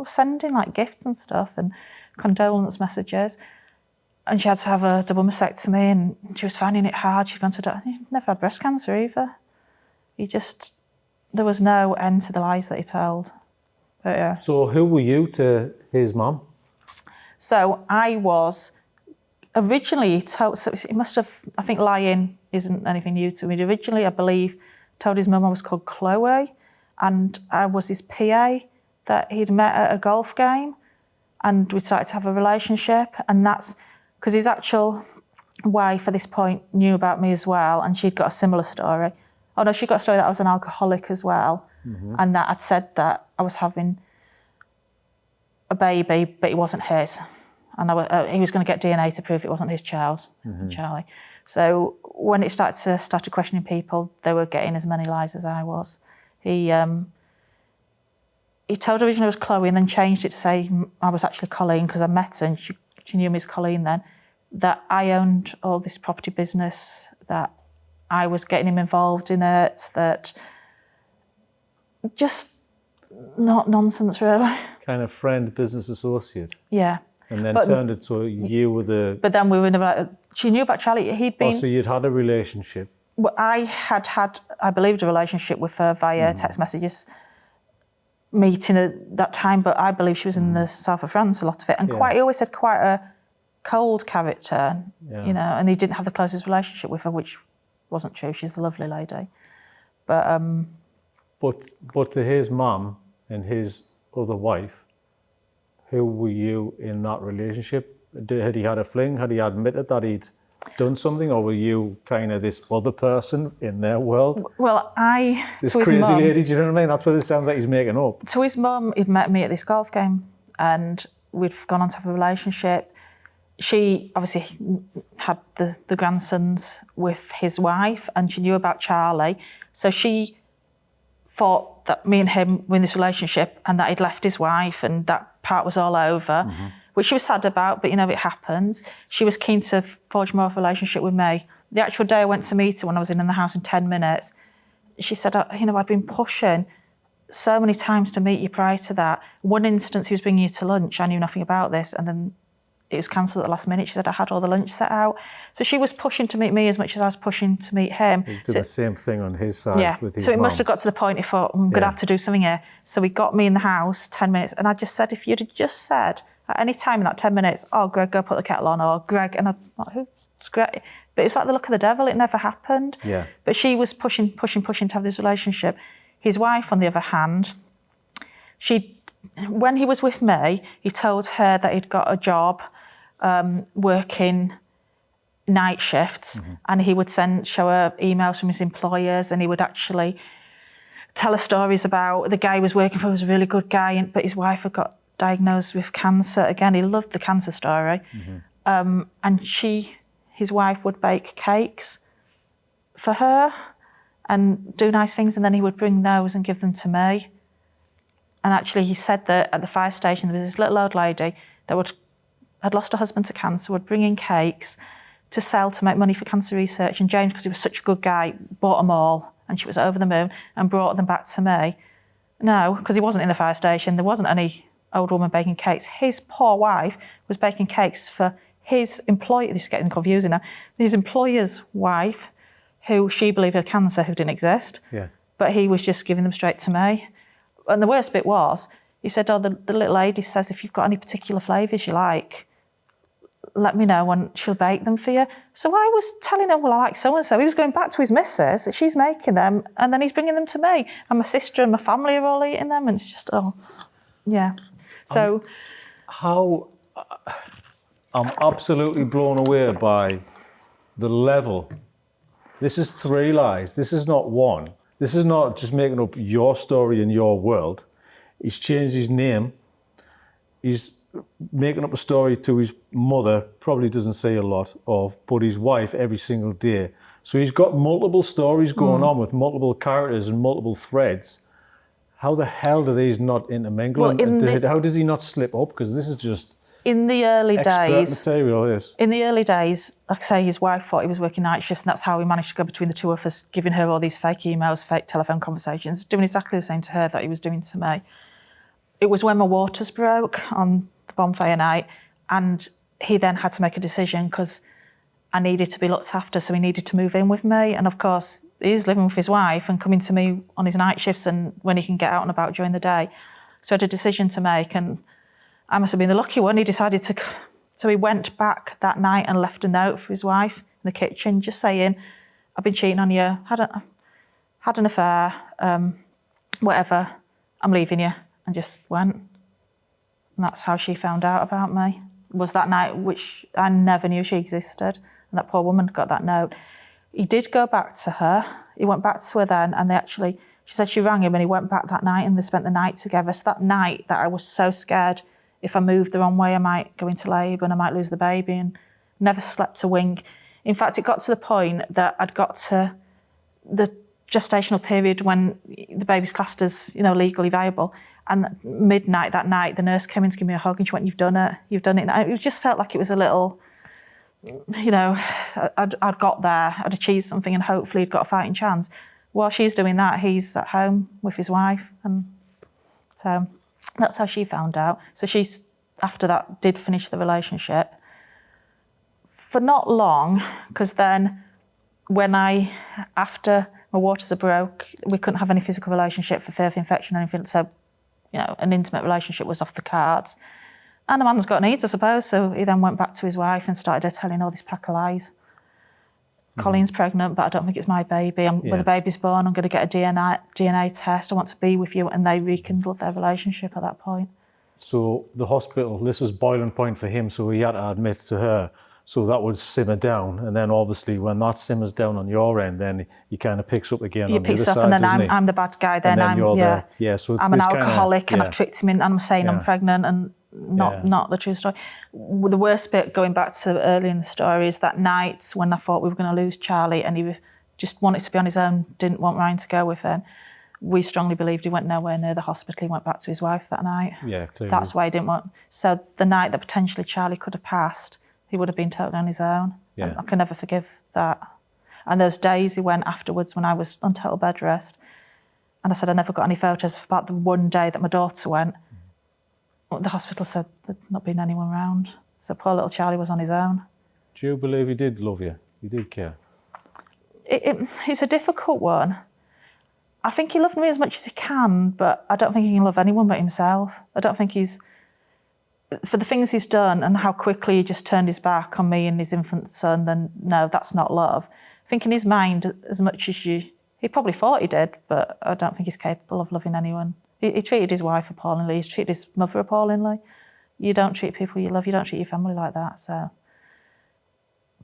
sending like gifts and stuff and condolence messages. And she had to have a double mastectomy, and she was finding it hard. She'd gone to doctor. He never had breast cancer either. There was no end to the lies that he told. But yeah. So who were you to his mum? So I was originally told, so it must have, I think lying isn't anything new to me. Originally, I believe, told his mum I was called Chloe, and I was his PA that he'd met at a golf game, and we started to have a relationship, and that's because his actual wife at this point knew about me as well, and she'd got a similar story. Oh no, she got a story that I was an alcoholic as well, and that I'd said that I was having a baby, but it wasn't his, and he was going to get DNA to prove it wasn't his child, Charlie. So when it started questioning people, they were getting as many lies as I was. He told originally it was Chloe, and then changed it to say I was actually Coleen, because I met her and she knew me as Coleen then, that I owned all this property business, that I was getting him involved in it, that just not nonsense really. Kind of friend, business associate. Yeah. And then turned it so you were the... But then we were never... She knew about Charlie. He'd been... Oh, so you'd had a relationship. Well, I believed, a relationship with her via text messages, meeting at that time, but I believe she was in the south of France, a lot of it. And he always had quite a cold character, you know, and he didn't have the closest relationship with her, which wasn't true. She's a lovely lady. But to his mum and his other wife, who were you in that relationship? Had he had a fling? Had he admitted that he'd done something, or were you kind of this other person in their world? Well, this crazy lady, do you know what I mean? That's what it sounds like he's making up. To his mum, he'd met me at this golf game, and we'd gone on to have a relationship. She obviously had the grandsons with his wife, and she knew about Charlie. So she thought that me and him were in this relationship, and that he'd left his wife, and that part was all over, which she was sad about, but you know, it happens. She was keen to forge more of a relationship with me. The actual day I went to meet her, when I was in the house in 10 minutes, she said, you know, I'd been pushing so many times to meet you prior to that. One instance, he was bringing you to lunch. I knew nothing about this, and then it was cancelled at the last minute. She said I had all the lunch set out. So she was pushing to meet me as much as I was pushing to meet him. He did the same thing on his side with his So it mum. must have got to the point he thought, I'm going to have to do something here. So he got me in the house, 10 minutes, and I just said, if you'd have just said at any time in that 10 minutes, oh, Greg, go put the kettle on, or Greg, and I'm like, who's Greg? But it's like the look of the devil, it never happened. Yeah. But she was pushing to have this relationship. His wife, on the other hand, when he was with me, he told her that he'd got a job working night shifts, and he would show her emails from his employers, and he would actually tell her stories about the guy he was working for was a really good guy, but his wife had got diagnosed with cancer. Again, he loved the cancer story. And his wife would bake cakes for her, and do nice things, and then he would bring those and give them to me. And actually he said that at the fire station there was this little old lady that had lost her husband to cancer, would bring in cakes to sell to make money for cancer research, and James, because he was such a good guy, bought them all, and she was over the moon and brought them back to me. No, because he wasn't in the fire station, there wasn't any old woman baking cakes. His poor wife was baking cakes for his employer, this is getting confusing now, his employer's wife, who she believed had cancer, who didn't exist, but he was just giving them straight to me. And the worst bit was, he said, the little lady says, if you've got any particular flavours you like, let me know and she'll bake them for you. So I was telling him, well, I like so-and-so. He was going back to his missus, she's making them, and then he's bringing them to me. And my sister and my family are all eating them, and it's just, So... I'm absolutely blown away by the level. This is 3 lies. This is not one. This is not just making up your story in your world. He's changed his name. He's making up a story to his mother, probably doesn't say a lot of, but his wife every single day. So he's got multiple stories going on with multiple characters and multiple threads. How the hell do these not intermingle? Well, how does he not slip up? Because this is just in the early days, material, this. In the early days, like I say, his wife thought he was working night shifts, and that's how he managed to go between the two of us, giving her all these fake emails, fake telephone conversations, doing exactly the same to her that he was doing to me. It was when my waters broke on the bonfire night, and he then had to make a decision because I needed to be looked after, so he needed to move in with me. And of course, he's living with his wife and coming to me on his night shifts and when he can get out and about during the day. So I had a decision to make, and I must have been the lucky one. He decided to... So he went back that night and left a note for his wife in the kitchen just saying, I've been cheating on you, had an affair, whatever, I'm leaving you, and just went. And that's how she found out about me. Was that night, which I never knew she existed. And that poor woman got that note. He did go back to her. He went back to her then, and she said she rang him and he went back that night and they spent the night together. So that night that I was so scared, if I moved the wrong way, I might go into labour and I might lose the baby, and never slept a wink. In fact, it got to the point that I'd got to the gestational period when the baby's classed as, legally viable. And midnight that night, the nurse came in to give me a hug and she went, you've done it. And it just felt like it was a little, I'd got there, I'd achieved something, and hopefully he'd got a fighting chance. While she's doing that, he's at home with his wife. And so that's how she found out. So she, after that, did finish the relationship. For not long, because then after my waters are broke, we couldn't have any physical relationship for fear of infection or anything. So, an intimate relationship was off the cards. And a man's got needs, I suppose. So he then went back to his wife and started her telling all this pack of lies. Colleen's pregnant, but I don't think it's my baby. When the baby's born, I'm going to get a DNA test. I want to be with you. And they rekindled their relationship at that point. So the hospital, this was boiling point for him, so he had to admit to her. So that would simmer down. And then obviously when that simmers down on your end, then he kind of picks up again on the other side, and then I'm the bad guy. Then I'm so I'm an alcoholic and I've tricked him in, and I'm saying I'm pregnant, and not the true story. The worst bit, going back to early in the story, is that night when I thought we were going to lose Charlie and he just wanted to be on his own, didn't want Ryan to go with him. We strongly believed he went nowhere near the hospital. He went back to his wife that night. Yeah, clearly. That's why he didn't want... So the night that potentially Charlie could have passed, he would have been totally on his own. Yeah. I can never forgive that. And those days he went afterwards when I was on total bed rest, and I said I never got any photos of about the one day that my daughter went. The hospital said there'd not been anyone around. So poor little Charlie was on his own. Do you believe he did love you? He did care? It's a difficult one. I think he loved me as much as he can, but I don't think he can love anyone but himself. I don't think for the things he's done and how quickly he just turned his back on me and his infant son, then no, that's not love. I think in his mind, as much as he probably thought he did, but I don't think he's capable of loving anyone. He treated his wife appallingly, he's treated his mother appallingly. You don't treat people you love, you don't treat your family like that, so.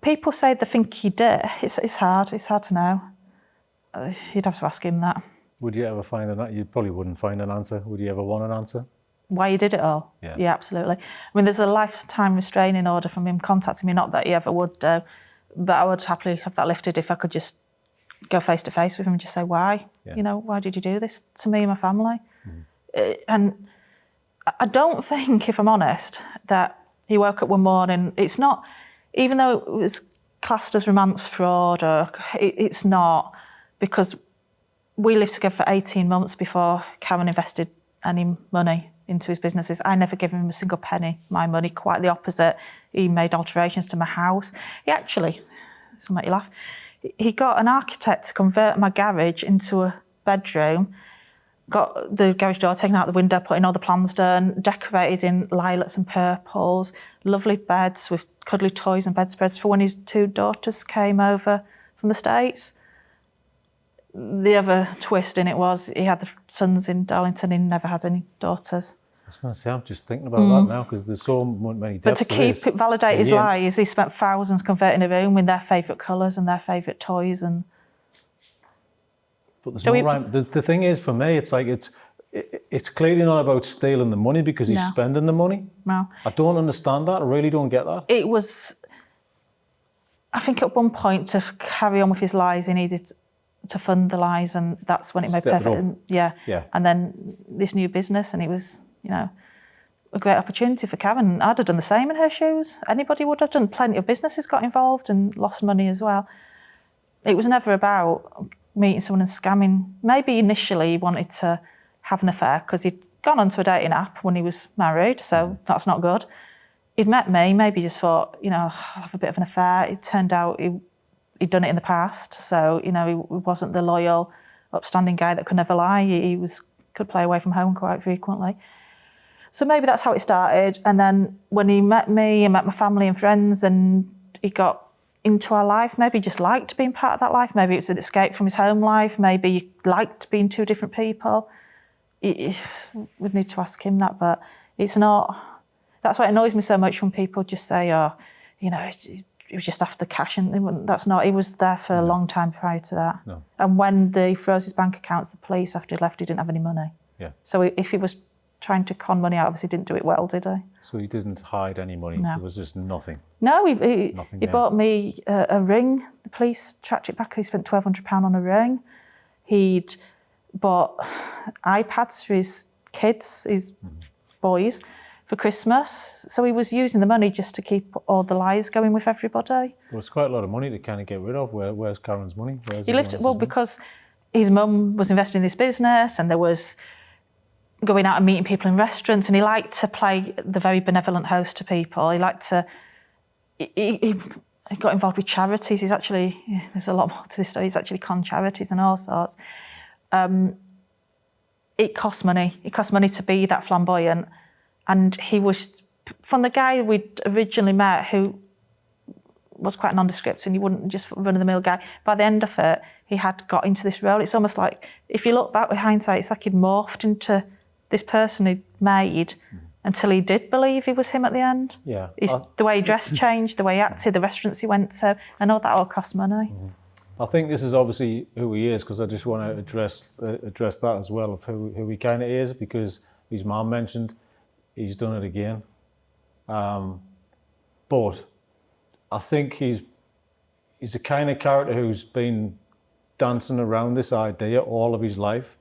People say they think he did. It's hard to know. You'd have to ask him that. Would you ever find an answer? You probably wouldn't find an answer. Would you ever want an answer? Why he did it all? Yeah, absolutely. I mean, there's a lifetime restraining order from him contacting me, not that he ever would do, but I would happily have that lifted if I could just go face to face with him and just say, why? Yeah. You know, why did you do this to me and my family? And I don't think, if I'm honest, that he woke up one morning, it's not, even though it was classed as romance fraud, or it's not, because we lived together for 18 months before Karen invested any money into his businesses. I never gave him a single penny, my money, quite the opposite. He made alterations to my house. He actually, this will make you laugh, he got an architect to convert my garage into a bedroom, got the garage door taken out the window, put in all the plans done, decorated in lilacs and purples, lovely beds with cuddly toys and bedspreads for when his 2 daughters came over from the States. The other twist in it was he had the sons in Darlington, he never had any daughters. I was going to say, I'm just thinking about that now, because there's so many But depths to validate his Yeah. lies, he spent thousands converting a room with their favourite colours and their favourite toys. And But there's no rhyme. The thing is, for me, it's like it's clearly not about stealing the money because he's No. spending the money. no, I don't understand that. I really don't get that. it was, I think at one point to carry on with his lies, he needed to fund the lies, and that's when it made Step it perfect. up. And yeah. And then this new business, and it was, you know, a great opportunity for Karen. I'd have done the same in her shoes. Anybody would have done. Plenty of businesses got involved and lost money as well. It was never about meeting someone and scamming. Maybe initially he wanted to have an affair because he'd gone onto a dating app when he was married, so that's not good. He'd met me, maybe just thought, you know, I'll have a bit of an affair. It turned out he'd done it in the past, so, you know, he wasn't the loyal, upstanding guy that could never lie. He could play away from home quite frequently. So maybe that's how it started. And then when he met me and met my family and friends and he got into our life, maybe he just liked being part of that life. Maybe it was an escape from his home life. Maybe he liked being 2 different people. We'd need to ask him that, but it's not. That's why it annoys me so much when people just say, oh, you know, it was just after the cash. And that's not, he was there for a long time prior to that. No. And when they froze his bank accounts, the police, after he left, he didn't have any money. Yeah. So if he was trying to con money out, obviously didn't do it well, did he? So he didn't hide any money. No. There was just nothing. No, he Nothing there. bought me a ring. The police tracked it back. He spent £1,200 on a ring. He'd bought iPads for his kids, his boys, for Christmas. So he was using the money just to keep all the lies going with everybody. Well, it's quite a lot of money to kind of get rid of. Where's Karen's money? He lived, well, because his mum was investing in this business and there was going out and meeting people in restaurants, and he liked to play the very benevolent host to people. He liked to, he got involved with charities. He's actually, there's a lot more to this story, he's actually conned charities and all sorts. It cost money. It cost money to be that flamboyant. And he was, from the guy we'd originally met, who was quite nondescript and he wouldn't just run-of-the-mill guy, by the end of it, he had got into this role. It's almost like, if you look back with hindsight, it's like he'd morphed into this person he'd made until he did believe he was him at the end. Yeah. The way he dressed changed, the way he acted, the restaurants he went to, and all that all cost money. I think this is obviously who he is, because I just want to address that as well, of who he kind of is, because his mum mentioned he's done it again. But I think he's a kind of character who's been dancing around this idea all of his life,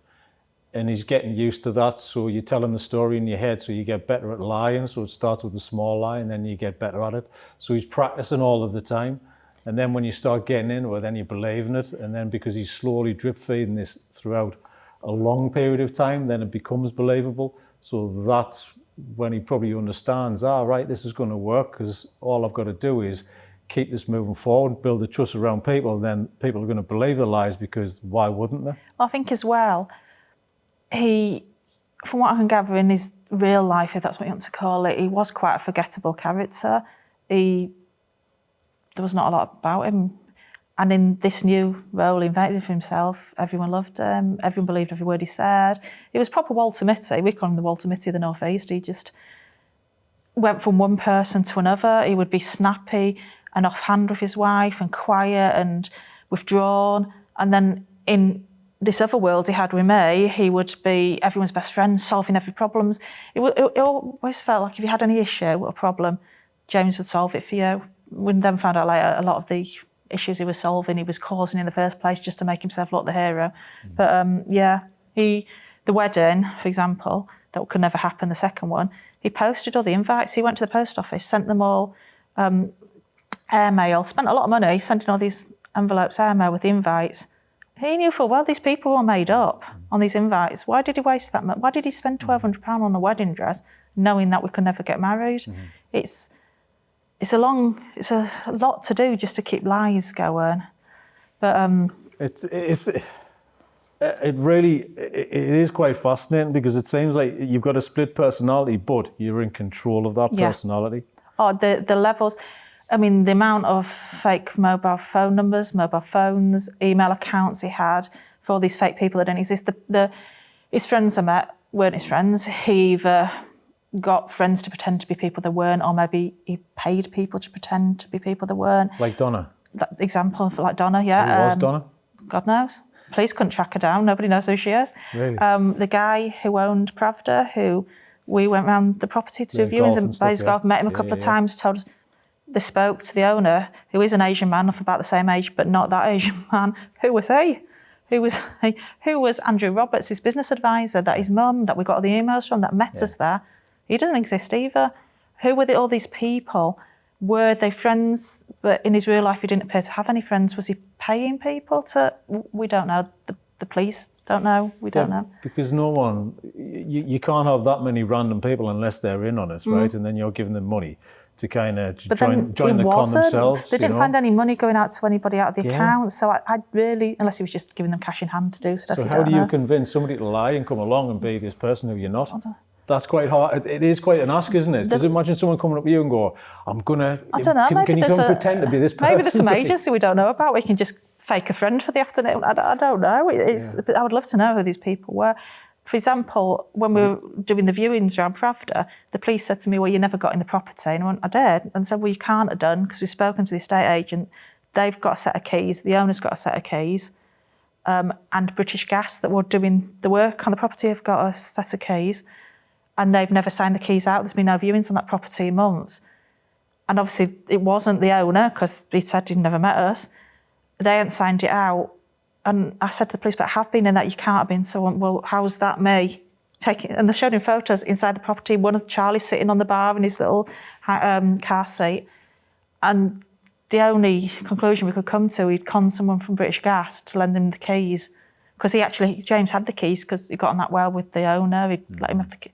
and he's getting used to that. So you tell him the story in your head, so you get better at lying. So it starts with a small lie, and then you get better at it. So he's practicing all of the time. And then when you start getting into it, then you're believing it. And then because he's slowly drip feeding this throughout a long period of time, then it becomes believable. So that's when he probably understands, right, this is going to work, because all I've got to do is keep this moving forward, build the trust around people, and then people are going to believe the lies, because why wouldn't they? I think as well, he, from what I can gather in his real life, if that's what you want to call it, he was quite a forgettable character. There was not a lot about him. And in this new role he invented for himself, everyone loved him, everyone believed every word he said. He was proper Walter Mitty. We call him the Walter Mitty of the North East. He just went from one person to another. He would be snappy and offhand with his wife and quiet and withdrawn. And then in this other world he had with me, he would be everyone's best friend, solving every problem. It always felt like if you had any issue or a problem, James would solve it for you. We then found out later a lot of the issues he was solving, he was causing in the first place just to make himself look the hero. But the wedding, for example, that could never happen, the second one, he posted all the invites. He went to the post office, sent them all airmail, spent a lot of money sending all these envelopes airmail with the invites. He knew full well these people were made up on these invites. Why did he waste that money? Why did he spend £1,200 on a wedding dress knowing that we could never get married? It's a lot to do just to keep lies going. But it is quite fascinating, because it seems like you've got a split personality, but you're in control of that personality. Oh, the levels. I mean, the amount of fake mobile phone numbers, mobile phones, email accounts he had for all these fake people that didn't exist. His friends I met weren't his friends. He either got friends to pretend to be people they weren't, or maybe he paid people to pretend to be people they weren't. Like Donna. That example for like Donna, yeah. Who was Donna? God knows. Police couldn't track her down. Nobody knows who she is. Really? The guy who owned Pravda, who we went round the property to do viewings and plays golf, met him a couple of times, told us they spoke to the owner, who is an Asian man of about the same age, but not that Asian man. Who was he? Who was Andrew Roberts, his business advisor, that his mum, that we got all the emails from, that met us there? He doesn't exist either. Who were all these people? Were they friends, but in his real life he didn't appear to have any friends? Was he paying people to... We don't know. The police don't know. We don't know. Because no one... You can't have that many random people unless they're in on it, right? And then you're giving them money to kind of join the con themselves. They didn't find any money going out to anybody out of the account. So I really... Unless he was just giving them cash in hand to do stuff. So how do you convince somebody to lie and come along and be this person who you're not? That's quite hard. It is quite an ask, isn't it? Because imagine someone coming up to you and go, I'm going to... I don't know. Can you come pretend to be this person? Maybe there's some agency we don't know about where you can just fake a friend for the afternoon. I don't know. I would love to know who these people were. For example, when we were doing the viewings around Pravda, the police said to me, well, you never got in the property. And I went, I did. And said, well, you can't have done, because we've spoken to the estate agent. They've got a set of keys. The owner's got a set of keys. And British Gas, that were doing the work on the property, have got a set of keys. And they've never signed the keys out. There's been no viewings on that property in months. And obviously it wasn't the owner, because he said he'd never met us. They hadn't signed it out. And I said to the police, but I have been in that, you can't have been. So I went, well, how's that me? And they showed him photos inside the property, one of Charlie sitting on the bar in his little car seat. And the only conclusion we could come to, he'd conned someone from British Gas to lend him the keys. Because James had the keys, because he got on that well with the owner, he'd let him have the keys.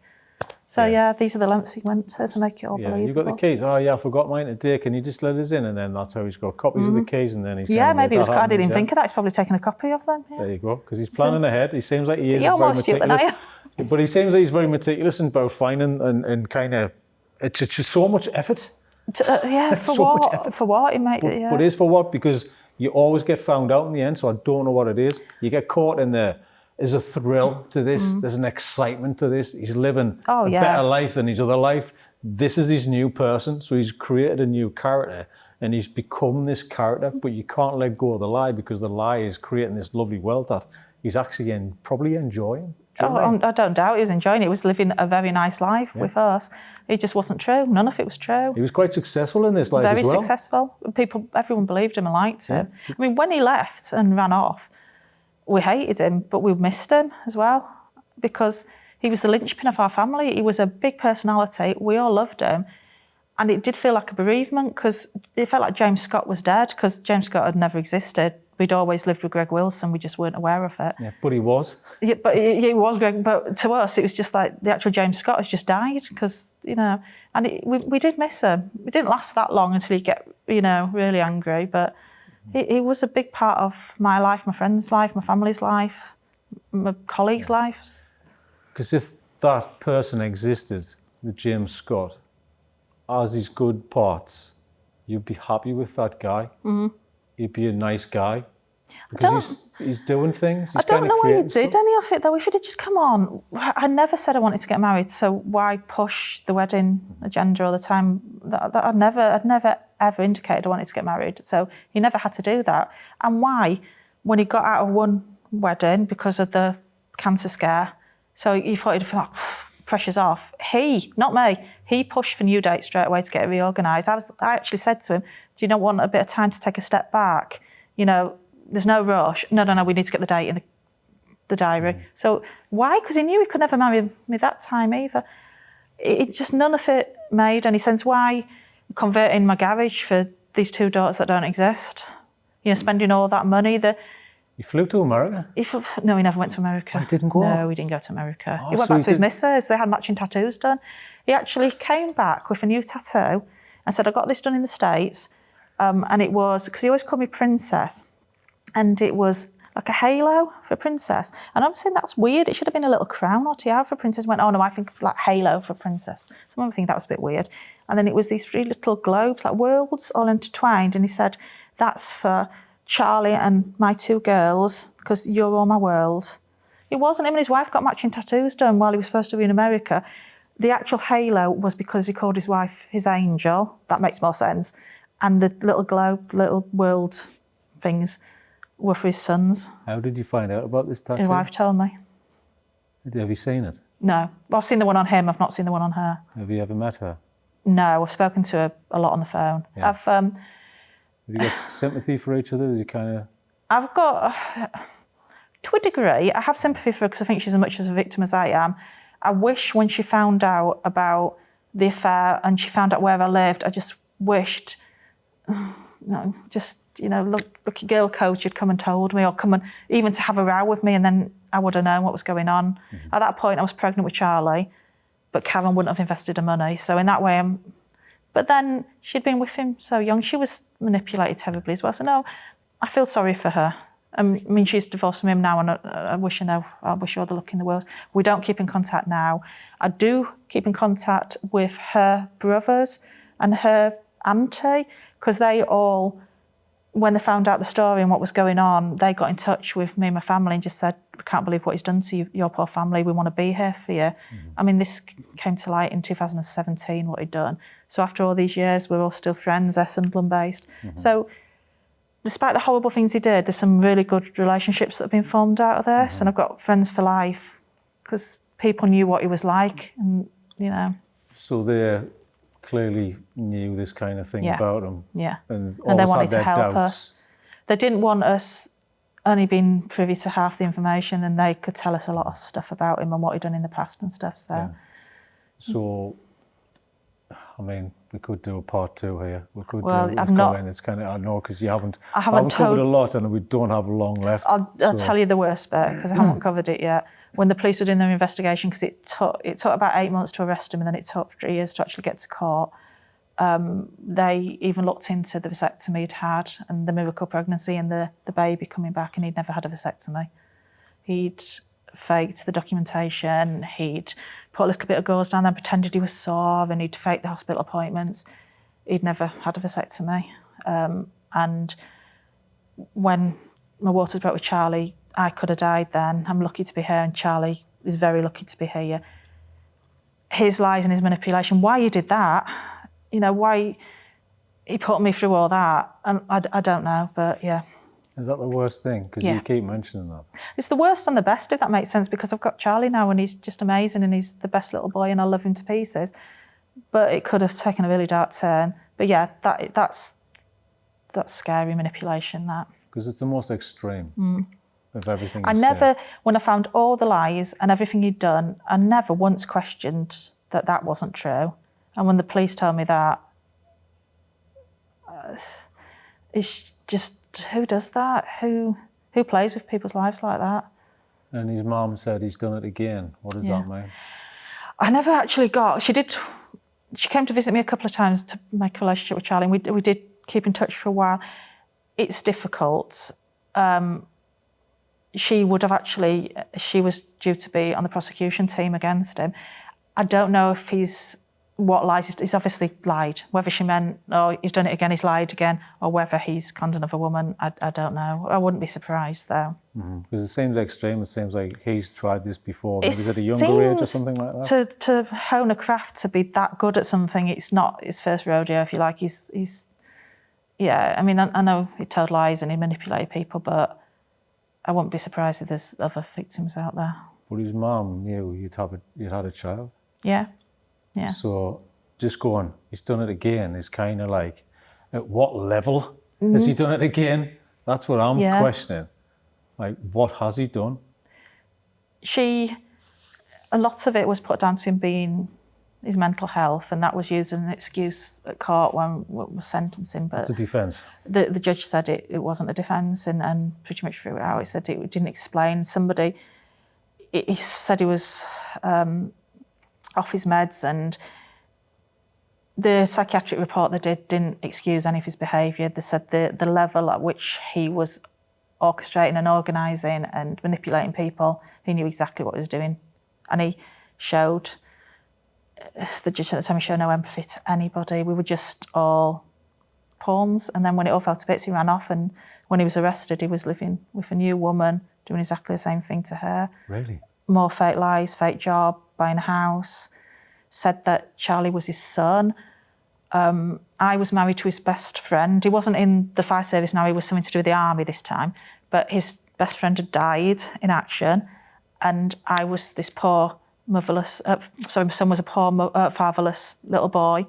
So these are the lengths he went to make it all believable. You've got the keys. Oh yeah, I forgot mine today. Can you just let us in? And then that's how he's got copies of the keys, and then he's maybe it was. I didn't even think of that. He's probably taken a copy of them. Yeah. There you go. Because he's planning ahead. He seems like he is very meticulous. But he seems like he's very meticulous in both finding and kind of. It's just so much effort. For so what? Effort. For what? But it is for what? Because you always get found out in the end. So I don't know what it is. You get caught in there. There's a thrill to this. There's an excitement to this. He's living a better life than his other life. This is his new person. So he's created a new character and he's become this character, but you can't let go of the lie, because the lie is creating this lovely world that he's actually probably enjoying. I don't doubt he was enjoying it. He was living a very nice life with us. It just wasn't true. None of it was true. He was quite successful in this life as well. Very successful. Everyone believed him and liked him. I mean, when he left and ran off, we hated him, but we missed him as well, because he was the linchpin of our family. He was a big personality. We all loved him. And it did feel like a bereavement, because it felt like James Scott was dead, because James Scott had never existed. We'd always lived with Greg Wilson. We just weren't aware of it. Yeah, but he was. Yeah, but he was Greg. But to us, it was just like the actual James Scott has just died, because, and we did miss him. It didn't last that long until he'd get, really angry. But he was a big part of my life, my friend's life, my family's life, my colleagues' lives. Because if that person existed, the James Scott, as his good parts, you'd be happy with that guy. Mm-hmm. He'd be a nice guy. Because he's doing things. I don't know why he did any of it, though. If he'd have just come on, I never said I wanted to get married, so why push the wedding agenda all the time? I'd never ever indicated I wanted to get married, so he never had to do that. And why, when he got out of one wedding because of the cancer scare, so he thought he'd feel like, pressure's off. He, not me, he pushed for new dates straight away to get it reorganised. I actually said to him, do you not want a bit of time to take a step back? You know, there's no rush. No, we need to get the date in the diary. So why? Because he knew he could never marry me that time either. It just, none of it made any sense. Why converting my garage for these 2 daughters that don't exist? You know, spending all that money. You flew to America? No, he never went to America. Oh, he didn't go? No, he didn't go to America. Oh, he went so back to his missus. They had matching tattoos done. He actually came back with a new tattoo and said, I got this done in the States. And it was, because he always called me Princess, and it was like a halo for a princess. And I'm saying that's weird. It should have been a little crown or tiara for a princess. Went, oh no, I think like halo for a princess. So I think that was a bit weird. And then it was these 3 little globes, like worlds all intertwined. And he said, that's for Charlie and my 2 girls, because you're all my world. It wasn't. Him and his wife got matching tattoos done while he was supposed to be in America. The actual halo was because he called his wife his angel. That makes more sense. And the little globe, little world things were for his sons. How did you find out about this tattoo? His wife told me. Have you seen it? No. Well, I've seen the one on him. I've not seen the one on her. Have you ever met her? No, I've spoken to her a lot on the phone. Yeah. Have you got sympathy for each other? You kind of... I've got, to a degree, I have sympathy for her because I think she's as much as a victim as I am. I wish when she found out about the affair and she found out where I lived, I just wished, lucky girl coach had come and told me, or come and even to have a row with me, and then I would have known what was going on. At that point, I was pregnant with Charlie, but Karen wouldn't have invested her money. So in that way, but then she'd been with him so young. She was manipulated terribly as well. So no, I feel sorry for her. I mean, she's divorced from him now, and I wish her all the luck in the world. We don't keep in contact now. I do keep in contact with her brothers and her auntie, because they all, when they found out the story and what was going on, they got in touch with me and my family and just said, we can't believe what he's done to your poor family. We want to be here for you. I mean, this came to light in 2017, what he'd done. So after all these years, we're all still friends. They're Sunderland-based. So despite the horrible things he did, there's some really good relationships that have been formed out of this. And I've got friends for life because people knew what he was like, and, you know. So they clearly knew this kind of thing about him. Yeah. And they wanted to help doubts. us. They didn't want us only being privy to half the information, and they could tell us a lot of stuff about him and what he'd done in the past and stuff. So, So, I mean, we could do a part 2 here. We could well, do I've not. It's kind of, I know, because you haven't. I haven't covered a lot, and we don't have long left. I'll tell you the worst bit, because I haven't covered it yet. When the police were doing their investigation, because it took about 8 months to arrest him, and then it took 3 years to actually get to court. They even looked into the vasectomy he'd had and the miracle pregnancy and the baby coming back, and he'd never had a vasectomy. He'd faked the documentation, he'd put a little bit of gauze down there and pretended he was sore, and he'd faked the hospital appointments. He'd never had a vasectomy. And when my waters broke with Charlie, I could have died then. I'm lucky to be here, and Charlie is very lucky to be here. His lies and his manipulation, why he did that, you know, why he put me through all that, and I don't know, but yeah. Is that the worst thing? Because you keep mentioning that. It's the worst and the best, if that makes sense, because I've got Charlie now, and he's just amazing, and he's the best little boy, and I love him to pieces. But it could have taken a really dark turn. But yeah, that's scary manipulation, that. Because it's the most extreme of everything. I never, when I found all the lies and everything he'd done, I never once questioned that wasn't true. And when the police told me that, it's just, who does that? Who plays with people's lives like that? And his mum said he's done it again. What does that mean? I never actually got, she came to visit me a couple of times to make a relationship with Charlie, and we did keep in touch for a while. It's difficult. She was due to be on the prosecution team against him. I don't know if he's obviously lied. Whether she meant, oh, he's done it again, he's lied again, or whether he's conned another woman, I don't know. I wouldn't be surprised, though. Because it seems extreme. It seems like he's tried this before. Maybe at a younger age or something like that. To hone a craft, to be that good at something, it's not his first rodeo, if you like. He's yeah, I mean, I know he told lies and he manipulated people, but I wouldn't be surprised if there's other victims out there. But his mum knew you'd had a child. Yeah. Yeah. So just going, he's done it again is kind of like, at what level has he done it again? That's what I'm questioning. Like, what has he done? A lot of it was put down to him being his mental health, and that was used as an excuse at court when it was sentencing. But it's a defence. The judge said it wasn't a defence, and pretty much threw it out. He said it didn't explain. He said he was off his meds, and the psychiatric report they didn't excuse any of his behaviour. They said the level at which he was orchestrating and organising and manipulating people, he knew exactly what he was doing. And he showed, the judge at the time, he showed no empathy to anybody. We were just all pawns. And then when it all fell to bits, he ran off. And when he was arrested, he was living with a new woman, doing exactly the same thing to her. Really? More fake lies, fake job, buying a house. Said that Charlie was his son. I was married to his best friend. He wasn't in the fire service now, he was something to do with the army this time. But his best friend had died in action, and I was this poor motherless, my son was a poor fatherless little boy,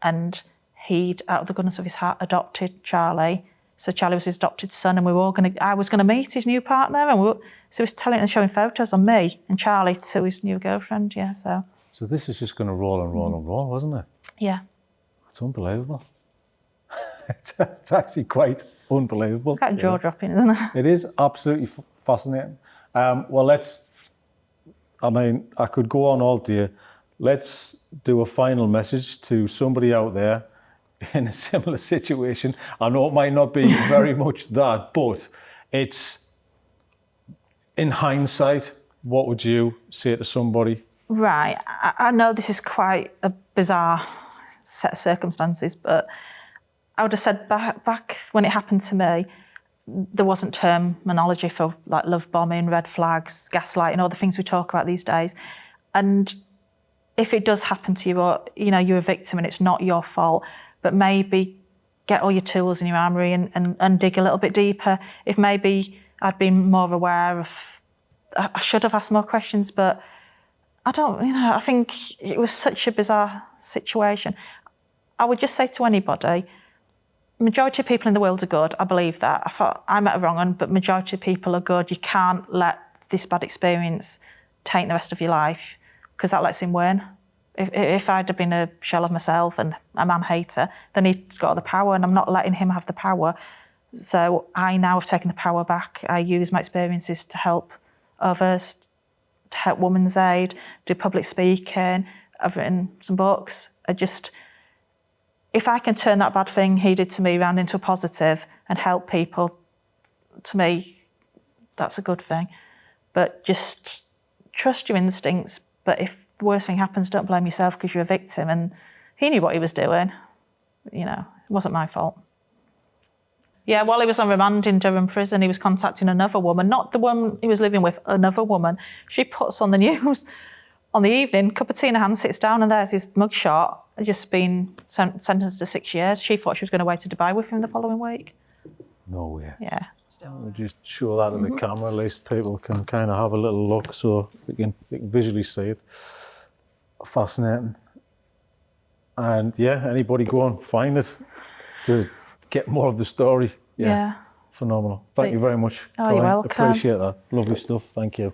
and he'd, out of the goodness of his heart, adopted Charlie. So Charlie was his adopted son, and I was going to meet his new partner, and so he was telling and showing photos on me and Charlie to his new girlfriend, So this is just going to roll and roll and roll, wasn't it? Yeah. It's unbelievable. It's actually quite unbelievable. Quite jaw-dropping, isn't it? It is absolutely fascinating. Well, I could go on all day. Let's do a final message to somebody out there in a similar situation. I know it might not be very much that, but it's, in hindsight, what would you say to somebody? Right. I know this is quite a bizarre set of circumstances, but I would have said back when it happened to me, there wasn't terminology for like love bombing, red flags, gaslighting, all the things we talk about these days. And if it does happen to you, or you're a victim and it's not your fault, but maybe get all your tools in your armoury and dig a little bit deeper. If maybe I'd been more aware of, I should have asked more questions, but I don't, I think it was such a bizarre situation. I would just say to anybody, majority of people in the world are good. I believe that. I thought I met a wrong one, but majority of people are good. You can't let this bad experience taint the rest of your life, because that lets him win. If I'd have been a shell of myself and a man-hater, then he's got all the power, and I'm not letting him have the power. So I now have taken the power back. I use my experiences to help others, to help Women's Aid, do public speaking. I've written some books. If I can turn that bad thing he did to me around into a positive and help people, to me, that's a good thing. But just trust your instincts. But if the worst thing happens, don't blame yourself, because you're a victim. And he knew what he was doing. It wasn't my fault. Yeah, while he was on remand in Durham prison, he was contacting another woman, not the one he was living with, another woman. She puts on the news on the evening, cup of tea in her hand, sits down, and there's his mugshot, just been sentenced to 6 years. She thought she was going away to Dubai with him the following week. No way. Yeah. We'll just show that to the camera, at least people can kind of have a little look so they can visually see it. Fascinating. And yeah, anybody go and find it to get more of the story. Yeah. Phenomenal. Thank you very much. Oh, you're welcome. Appreciate that. Lovely stuff. Thank you.